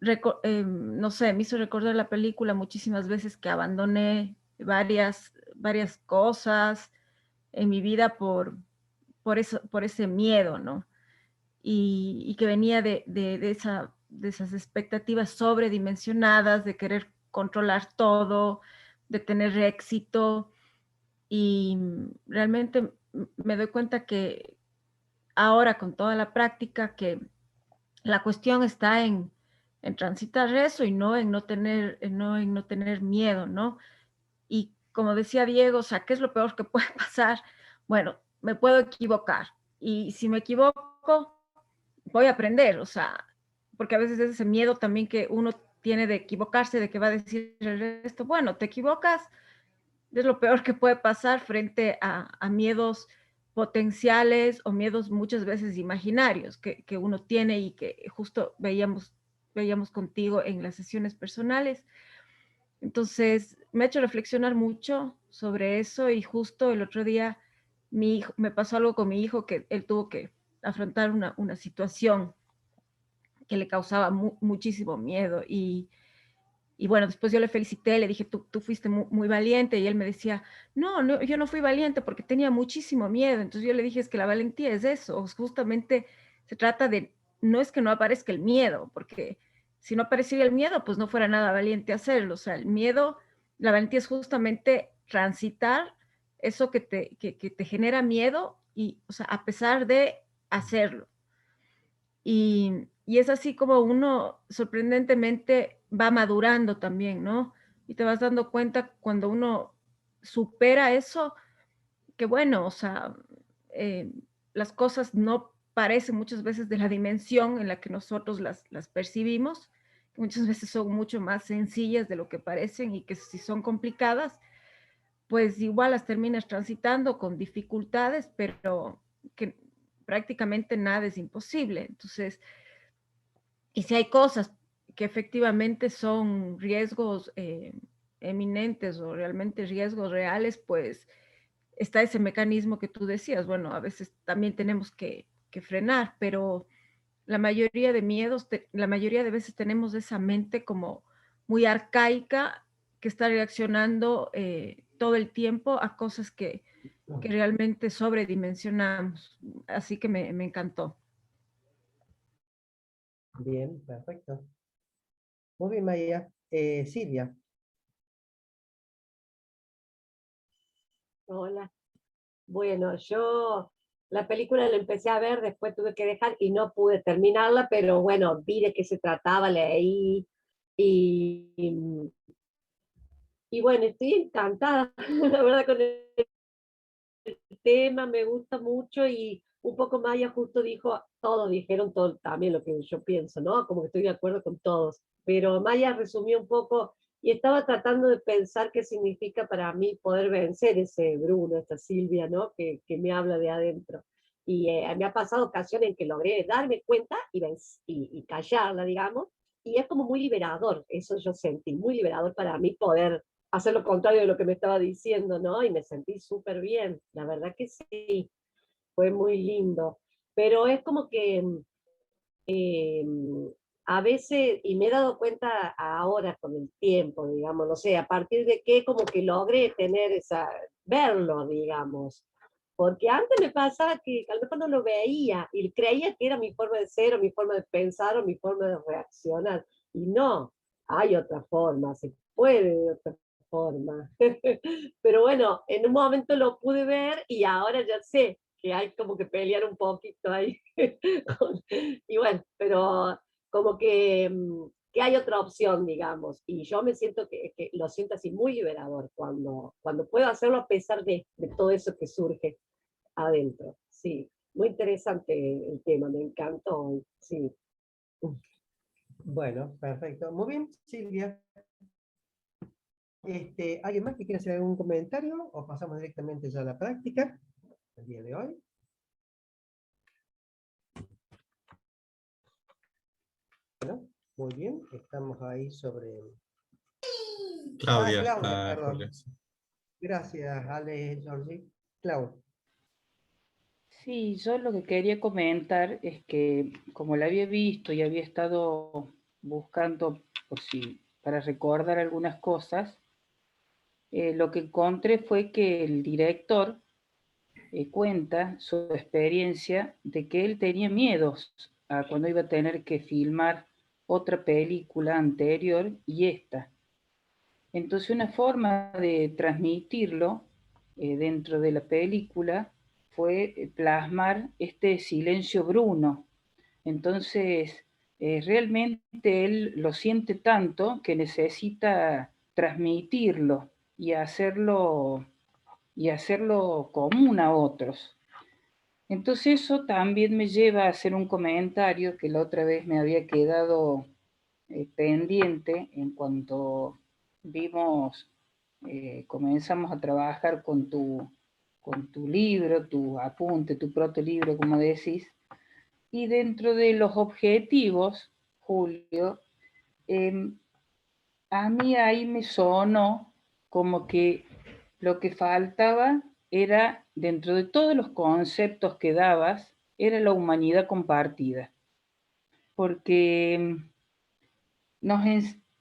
no sé, me hizo recordar la película muchísimas veces que abandoné varias cosas en mi vida por ese miedo, ¿no? Y que venía de esas expectativas sobredimensionadas, de querer controlar todo, de tener éxito. Y realmente me doy cuenta que ahora con toda la práctica, que la cuestión está en transitar eso y no en no tener miedo, ¿no? Y como decía Diego, o sea, ¿qué es lo peor que puede pasar? Bueno, me puedo equivocar. Y si me equivoco, voy a aprender, o sea, porque a veces es ese miedo también que uno tiene de equivocarse, de que va a decir el resto, bueno, te equivocas, es lo peor que puede pasar frente a miedos potenciales o miedos muchas veces imaginarios que uno tiene y que justo veíamos contigo en las sesiones personales. Entonces, me ha hecho reflexionar mucho sobre eso y justo el otro día me pasó algo con mi hijo que él tuvo que afrontar una situación que le causaba muchísimo miedo y bueno, después yo le felicité, le dije, tú fuiste muy valiente y él me decía, no, yo no fui valiente porque tenía muchísimo miedo. Entonces yo le dije, es que la valentía es eso, justamente se trata de, no es que no aparezca el miedo, porque si no apareciera el miedo, pues no fuera nada valiente hacerlo. O sea, el miedo, la valentía es justamente transitar eso que te genera miedo y, o sea, a pesar de hacerlo. Y es así como uno sorprendentemente va madurando también, ¿no? Y te vas dando cuenta cuando uno supera eso, que bueno, o sea, las cosas no parecen muchas veces de la dimensión en la que nosotros las percibimos, que muchas veces son mucho más sencillas de lo que parecen y que si son complicadas, pues igual las terminas transitando con dificultades, pero que prácticamente nada es imposible. Entonces, y si hay cosas que efectivamente son riesgos eminentes o realmente riesgos reales, pues está ese mecanismo que tú decías. Bueno, a veces también tenemos que frenar, pero la mayoría de miedos, la mayoría de veces tenemos esa mente como muy arcaica que está reaccionando todo el tiempo a cosas que realmente sobredimensionamos. Así que me encantó. Bien, perfecto. Muy bien, Maya. Silvia. Hola. Bueno, yo la película la empecé a ver, después tuve que dejar y no pude terminarla, pero bueno, vi de qué se trataba, leí y, y bueno, estoy encantada, la verdad, con el tema, me gusta mucho y un poco Maya justo dijo, todos dijeron todo, también lo que yo pienso, ¿no? Como que estoy de acuerdo con todos, pero Maya resumió un poco y estaba tratando de pensar qué significa para mí poder vencer ese Bruno, esta Silvia, ¿no? Que me habla de adentro. Y me ha pasado ocasiones en que logré darme cuenta y callarla, digamos, y es como muy liberador, eso yo sentí, muy liberador para mí poder hacer lo contrario de lo que me estaba diciendo, ¿no? Y me sentí súper bien, la verdad que sí, fue muy lindo. Pero es como que eh, a veces, y me he dado cuenta ahora con el tiempo, digamos, no sé, a partir de que como que logré tener verlo, digamos. Porque antes me pasaba que a lo mejor no lo veía y creía que era mi forma de ser, o mi forma de pensar, o mi forma de reaccionar. Y no, hay otra forma, se puede de otra forma. Pero bueno, en un momento lo pude ver y ahora ya sé que hay como que pelear un poquito ahí. Y bueno, pero como que hay otra opción, digamos, y yo me siento que lo siento así muy liberador cuando puedo hacerlo a pesar de todo eso que surge adentro. Sí, muy interesante el tema, me encantó. Sí. Bueno, perfecto. Muy bien, Silvia. ¿Alguien más que quiera hacer algún comentario o pasamos directamente ya a la práctica el día de hoy? Bueno, muy bien, estamos ahí sobre... Claudia, Claudia, perdón. Julia. Gracias, Ale, Georgie. Claudia. Sí, yo lo que quería comentar es que como la había visto y había estado buscando para recordar algunas cosas, lo que encontré fue que el director cuenta su experiencia de que él tenía miedos a cuando iba a tener que filmar otra película anterior y esta. Entonces una forma de transmitirlo dentro de la película fue plasmar este silencio Bruno. Entonces realmente él lo siente tanto que necesita transmitirlo y hacerlo común a otros. Entonces eso también me lleva a hacer un comentario que la otra vez me había quedado pendiente en cuanto comenzamos a trabajar con tu libro, tu apunte, tu protolibro, como decís, y dentro de los objetivos, Julio, a mí ahí me sonó como que lo que faltaba era, dentro de todos los conceptos que dabas, era la humanidad compartida. Porque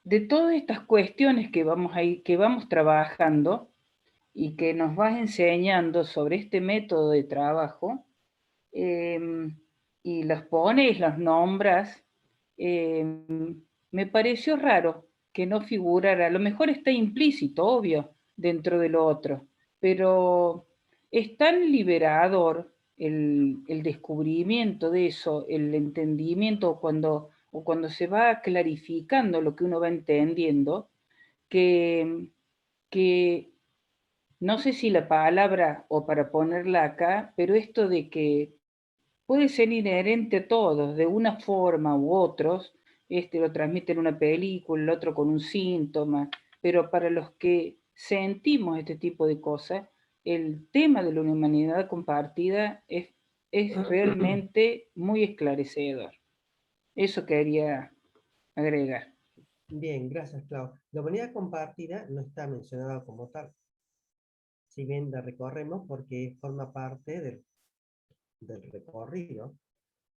de todas estas cuestiones que vamos trabajando y que nos vas enseñando sobre este método de trabajo, y las pones, las nombras, me pareció raro que no figurara. A lo mejor está implícito, obvio, dentro de lo otro, pero es tan liberador el descubrimiento de eso, el entendimiento o cuando se va clarificando lo que uno va entendiendo, que no sé si la palabra o para ponerla acá, pero esto de que puede ser inherente a todos, de una forma u otros, lo transmite en una película, el otro con un síntoma, pero para los que sentimos este tipo de cosas, el tema de la humanidad compartida es realmente muy esclarecedor. Eso quería agregar. Bien, gracias, Clau. La humanidad compartida no está mencionada como tal. Si bien la recorremos porque forma parte del recorrido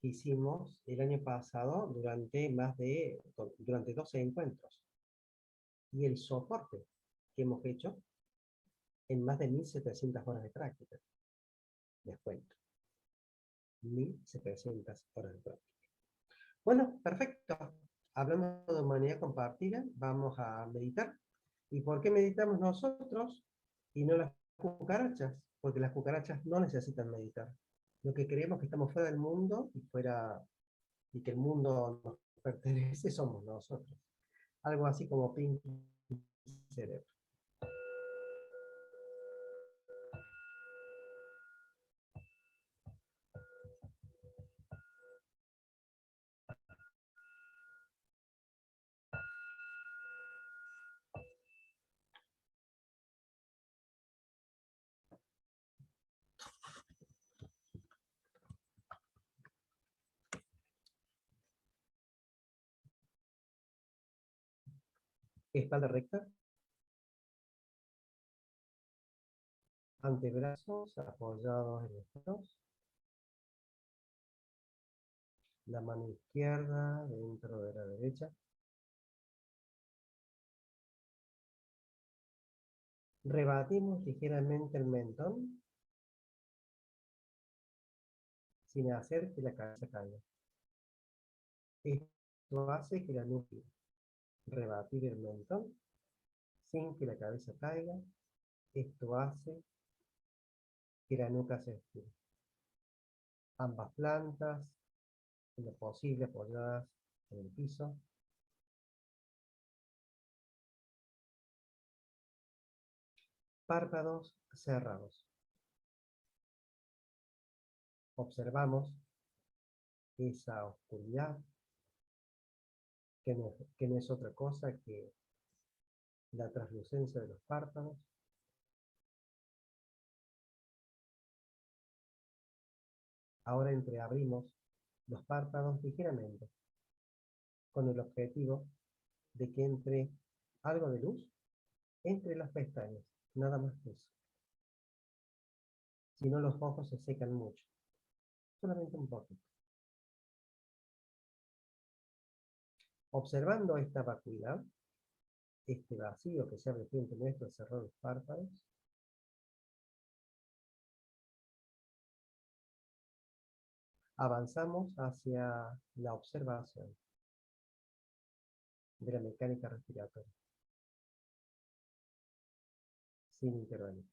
que hicimos el año pasado durante 12 encuentros. Y el soporte que hemos hecho en más de 1.700 horas de práctica. Les cuento. 1.700 horas de práctica. Bueno, perfecto. Hablamos de humanidad compartida, vamos a meditar. ¿Y por qué meditamos nosotros y no las cucarachas? Porque las cucarachas no necesitan meditar. Lo que creemos que estamos fuera del mundo y que el mundo nos pertenece somos nosotros. Algo así como Pink Cerebro. Espalda recta. Antebrazos apoyados en los codos. La mano izquierda dentro de la derecha. Rebatimos ligeramente el mentón sin hacer que la cabeza caiga. Esto hace que la nuca rebatir el mentón sin que la cabeza caiga. Esto hace que la nuca se estire. Ambas plantas, en lo posible, apoyadas en el piso. Párpados cerrados. Observamos esa oscuridad que no es otra cosa que la translucencia de los párpados. Ahora entreabrimos los párpados ligeramente, con el objetivo de que entre algo de luz entre las pestañas, nada más que eso. Si no, los ojos se secan mucho, solamente un poquito. Observando esta vacuidad, este vacío que se abre frente nuestro al cerrar los párpados, avanzamos hacia la observación de la mecánica respiratoria, sin intervenir.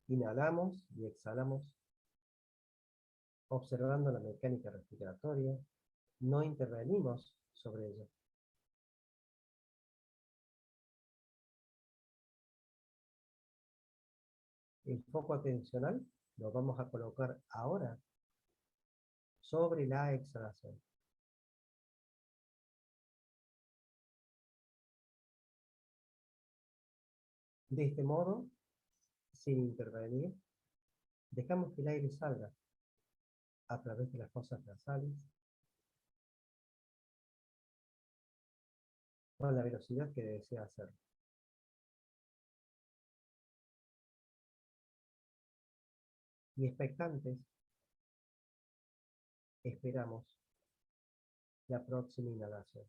Inhalamos y exhalamos, observando la mecánica respiratoria, no intervenimos sobre ella. El foco atencional lo vamos a colocar ahora sobre la exhalación. De este modo, sin intervenir, dejamos que el aire salga a través de las fosas nasales con la velocidad que desea hacer. Y expectantes, esperamos la próxima inhalación.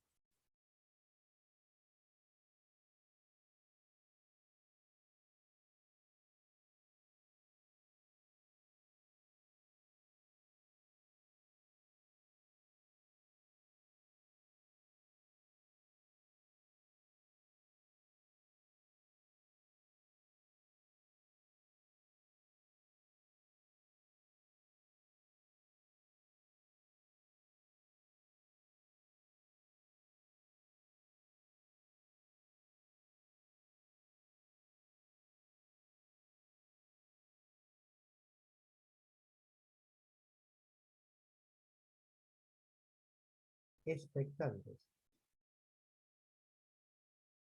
Expectantes.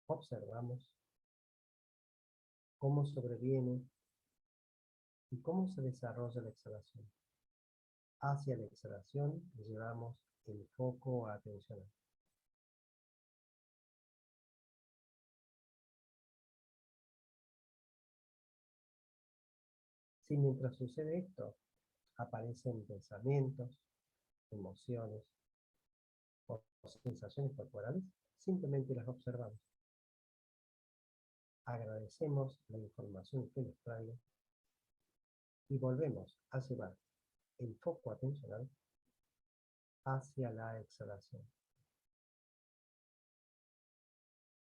Observamos cómo sobreviene y cómo se desarrolla la exhalación. Hacia la exhalación llevamos el foco atencional. Si mientras sucede esto, aparecen pensamientos, emociones o sensaciones corporales, simplemente las observamos. Agradecemos la información que nos traiga y volvemos a llevar el foco atencional hacia la exhalación.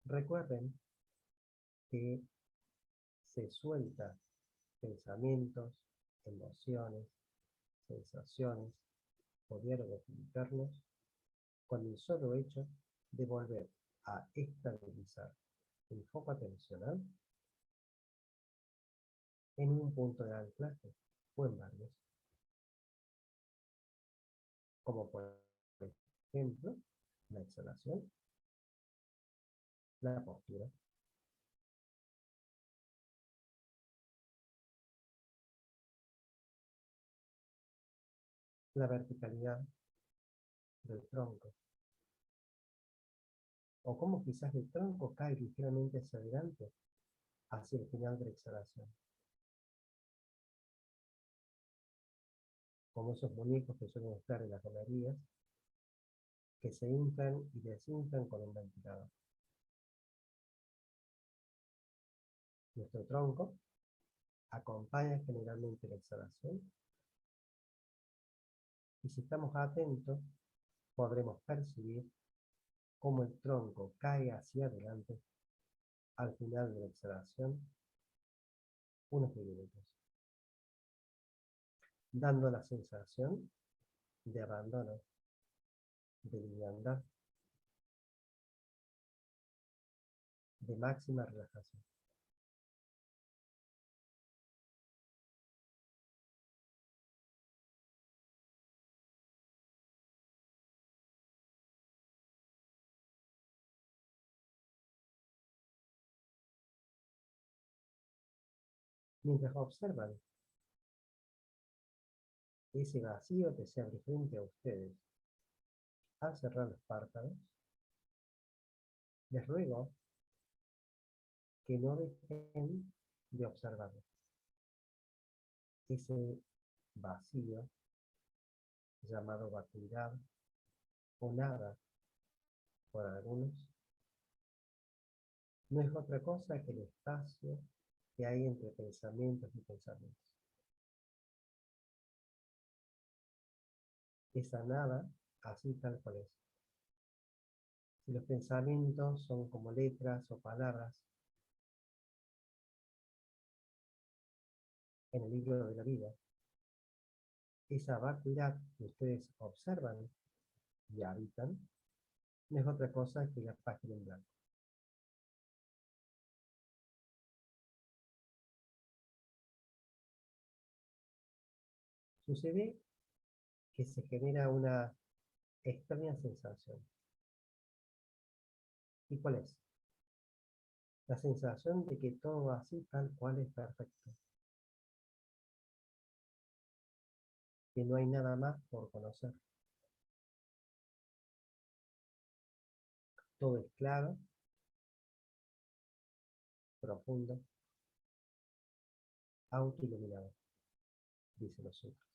Recuerden que se suelta pensamientos, emociones, sensaciones o diálogos internos con el solo hecho de volver a estabilizar el foco atencional en un punto de anclaje o en varios, como por ejemplo la exhalación, la postura, la verticalidad del tronco, o como quizás el tronco cae ligeramente hacia adelante, hacia el final de la exhalación. Como esos muñecos que suelen estar en las romerías, que se inflan y desinflan con un ventilador. Nuestro tronco acompaña generalmente la exhalación, y si estamos atentos, podremos percibir cómo el tronco cae hacia adelante al final de la exhalación unos milímetros, dando la sensación de abandono, de liviandad, de máxima relajación. Mientras observan ese vacío que se abre frente a ustedes, al cerrar los párpados, les ruego que no dejen de observarlo. Ese vacío, llamado vacuidad o nada por algunos, no es otra cosa que el espacio que hay entre pensamientos y pensamientos. Esa nada, así tal cual es. Si los pensamientos son como letras o palabras en el libro de la vida, esa vacuidad que ustedes observan y habitan no es otra cosa que la página en blanco. Sucede que se genera una extraña sensación. ¿Y cuál es? La sensación de que todo así tal cual es perfecto. Que no hay nada más por conocer. Todo es claro, profundo, autoiluminado, dicen los sutras.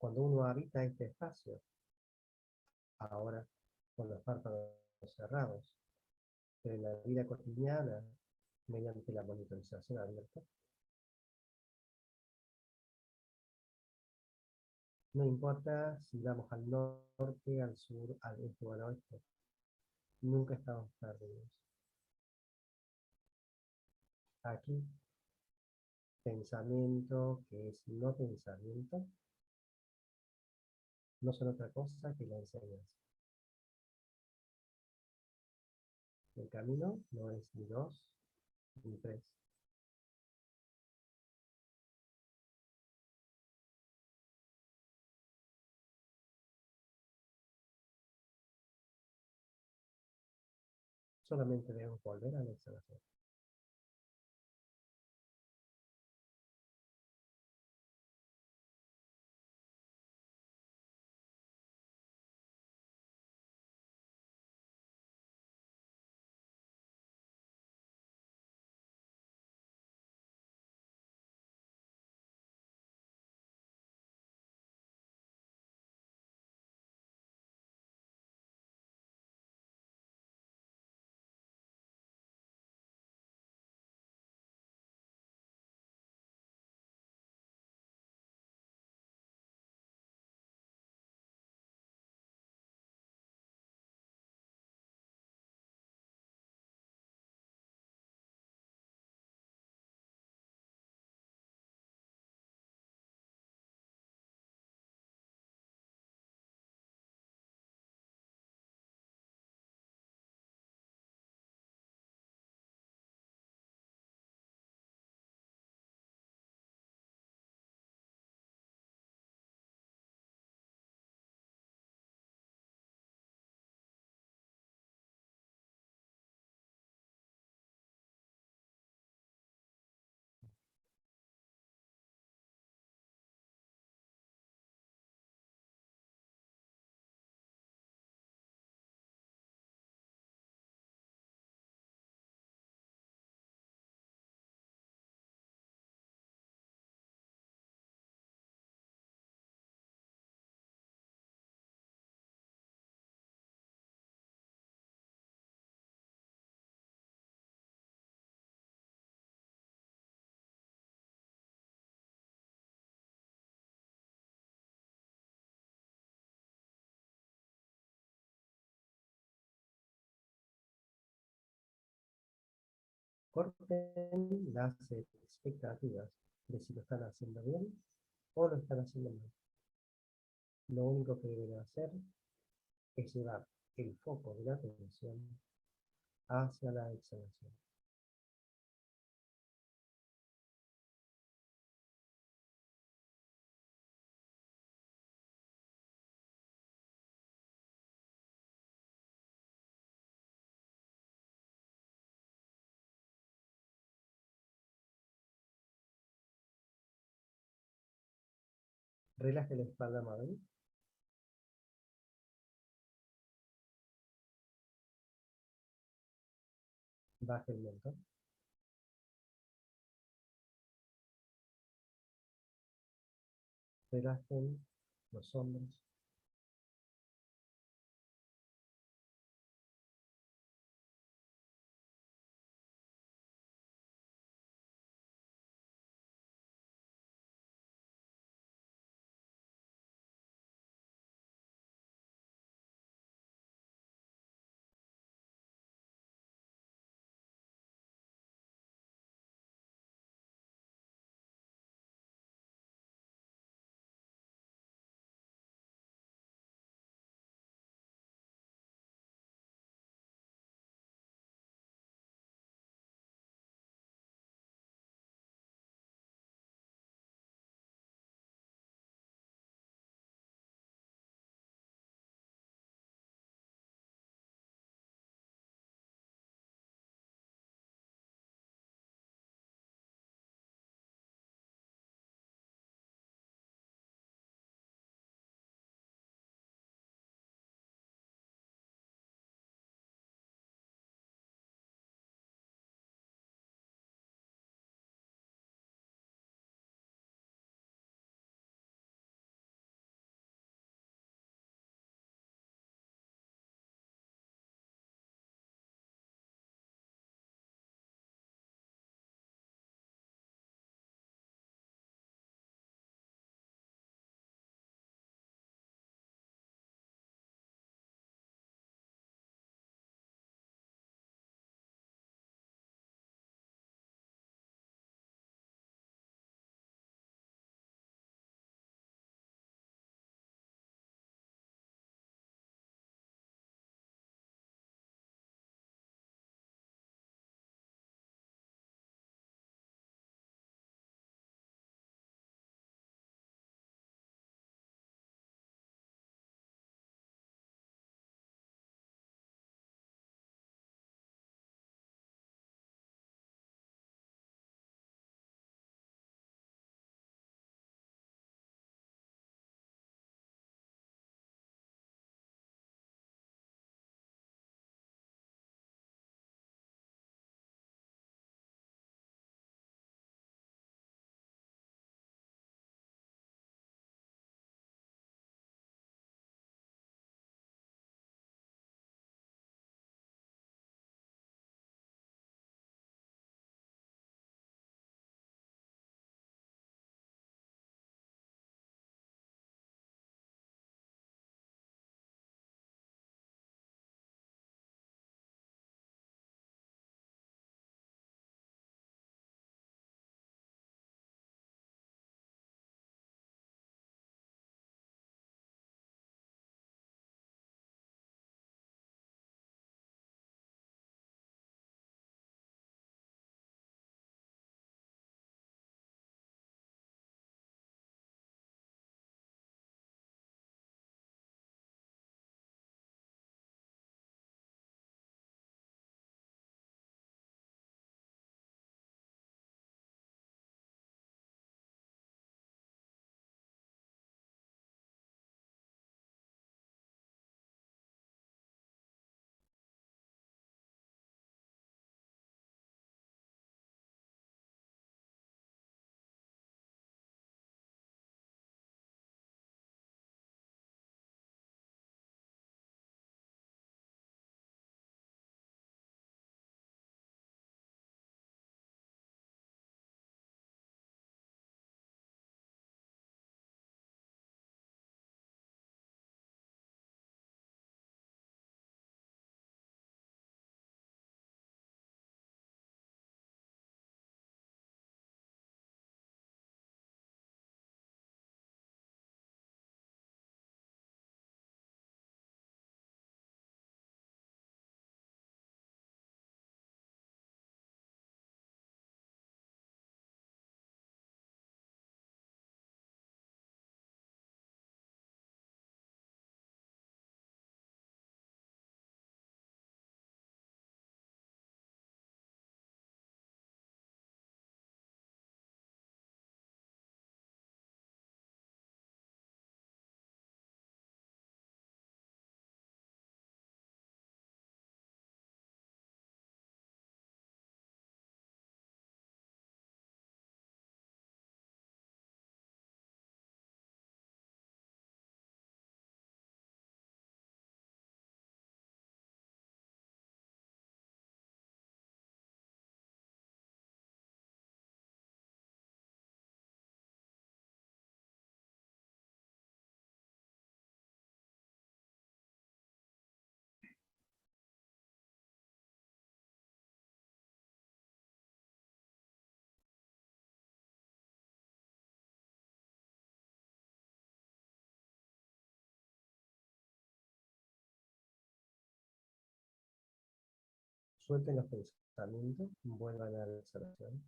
Cuando uno habita este espacio, ahora con los párpados cerrados, pero en la vida cotidiana, mediante la monitorización abierta, no importa si vamos al norte, al sur, al este o al oeste, nunca estamos perdidos. Aquí, pensamiento que es no pensamiento, no son otra cosa que la enseñanza. El camino no es ni 2 ni 3. Solamente debemos volver a la exhalación. Corten las expectativas de si lo están haciendo bien o lo están haciendo mal. Lo único que deben hacer es llevar el foco de la atención hacia la exhalación. Relaje la espalda, Mabel. Baje el mentón. Relajen los hombros. suelten los pensamientos, vuelvan a la observación.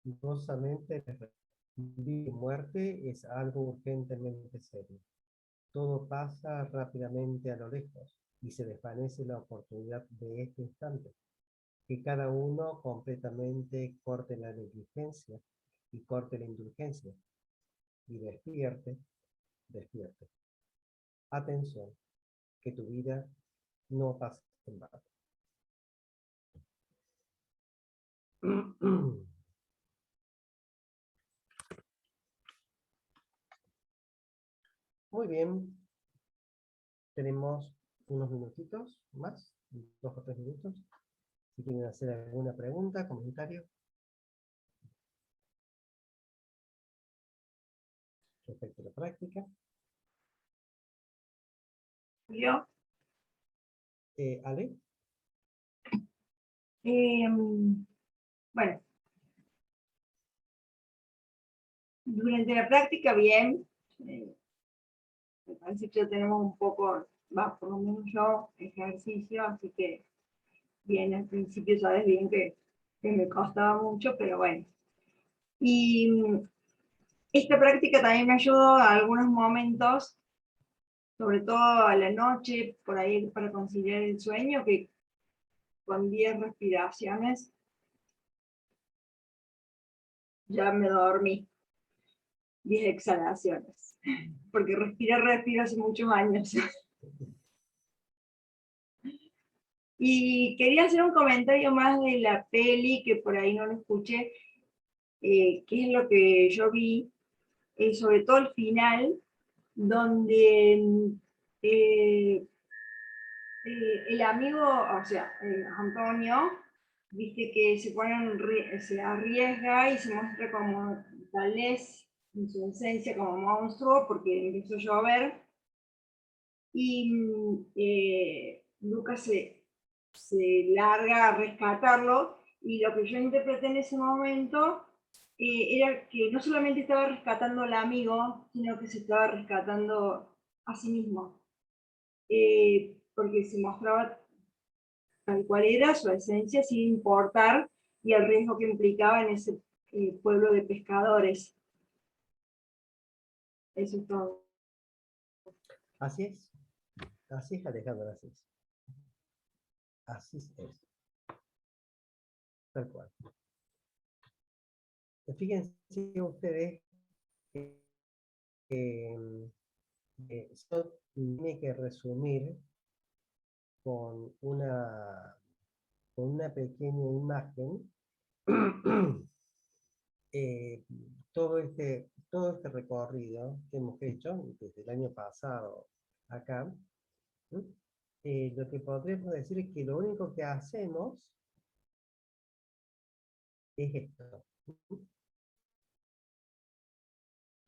Gozosamente, vida y muerte es algo urgentemente serio. Todo pasa rápidamente a lo lejos y se desvanece la oportunidad de este instante. Que cada uno completamente corte la negligencia y corte la indulgencia y despierte, despierte. Atención, que tu vida no pase en vano. Muy bien. Tenemos unos minutitos más, 2 o 3 minutos. Si quieren hacer alguna pregunta, comentario respecto a la práctica. Yo, Ale. Bueno, durante la práctica, bien. Al principio tenemos un poco, por lo menos yo, ejercicio, así que bien, al principio sabes bien que me costaba mucho, pero bueno. Y esta práctica también me ayudó a algunos momentos, sobre todo a la noche, por ahí para conciliar el sueño, que con 10 respiraciones ya me dormí. 10 exhalaciones, porque respiro hace muchos años. Y quería hacer un comentario más de la peli, que por ahí no lo escuché, que es lo que yo vi, sobre todo el final, donde el amigo, o sea, Antonio, viste que se arriesga y se muestra como tal vez en su esencia como monstruo porque empezó a llover y Lucas se larga a rescatarlo, y lo que yo interpreté en ese momento era que no solamente estaba rescatando al amigo, sino que se estaba rescatando a sí mismo, porque se mostraba tal cual era su esencia sin importar y el riesgo que implicaba en ese pueblo de pescadores. Eso es todo. Así es Alejandra, así es. Así es. Tal cual. Fíjense ustedes que esto tiene que resumir con una pequeña imagen todo este recorrido que hemos hecho desde el año pasado acá. Lo que podríamos decir es que lo único que hacemos es esto.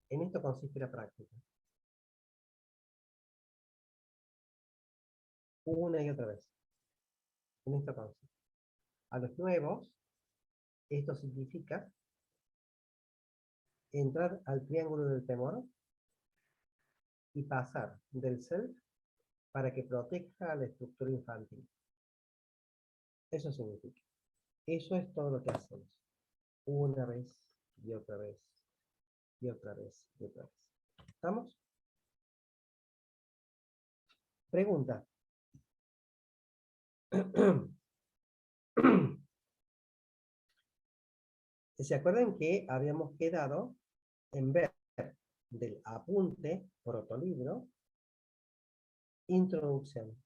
En esto consiste la práctica. Una y otra vez. En esto consiste. A los nuevos, esto significa entrar al triángulo del temor y pasar del self para que proteja a la estructura infantil. Eso significa. Eso es todo lo que hacemos. Una vez y otra vez y otra vez y otra vez. ¿Estamos? Pregunta. ¿Se acuerdan que habíamos quedado en ver del apunte protolibro introducción?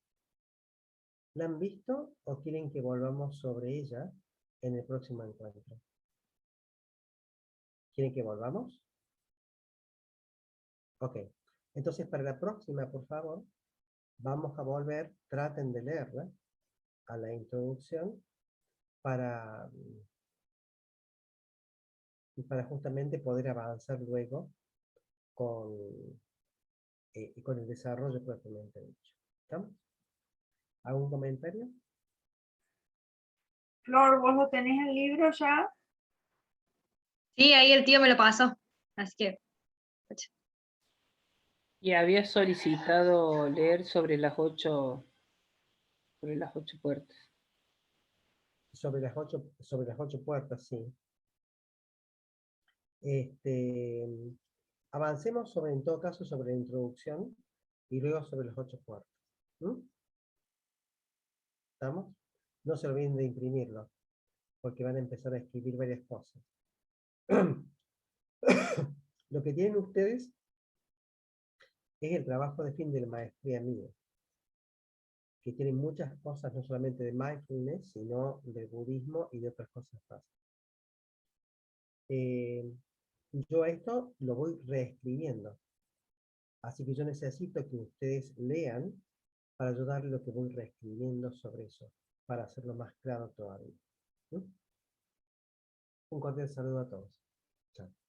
¿La han visto o quieren que volvamos sobre ella en el próximo encuentro? ¿Quieren que volvamos? Ok. Entonces, para la próxima, por favor, vamos a volver, traten de leerla, a la introducción, para justamente poder avanzar luego con el desarrollo propiamente dicho. ¿Estamos? ¿Algún comentario? Flor, ¿vos lo tenés el libro ya? Sí, ahí el tío me lo pasó, así que... Y había solicitado leer sobre las 8 puertas. Sobre las ocho puertas, sí. Avancemos sobre, en todo caso, sobre la introducción y luego sobre los 8 cuartos. ¿Estamos? No se olviden de imprimirlo, porque van a empezar a escribir varias cosas. Lo que tienen ustedes es el trabajo de fin de la maestría mía, que tiene muchas cosas, no solamente de mindfulness, sino del budismo y de otras cosas más. Yo esto lo voy reescribiendo, así que yo necesito que ustedes lean para ayudarle lo que voy reescribiendo sobre eso, para hacerlo más claro todavía. Un cordial saludo a todos. Chao.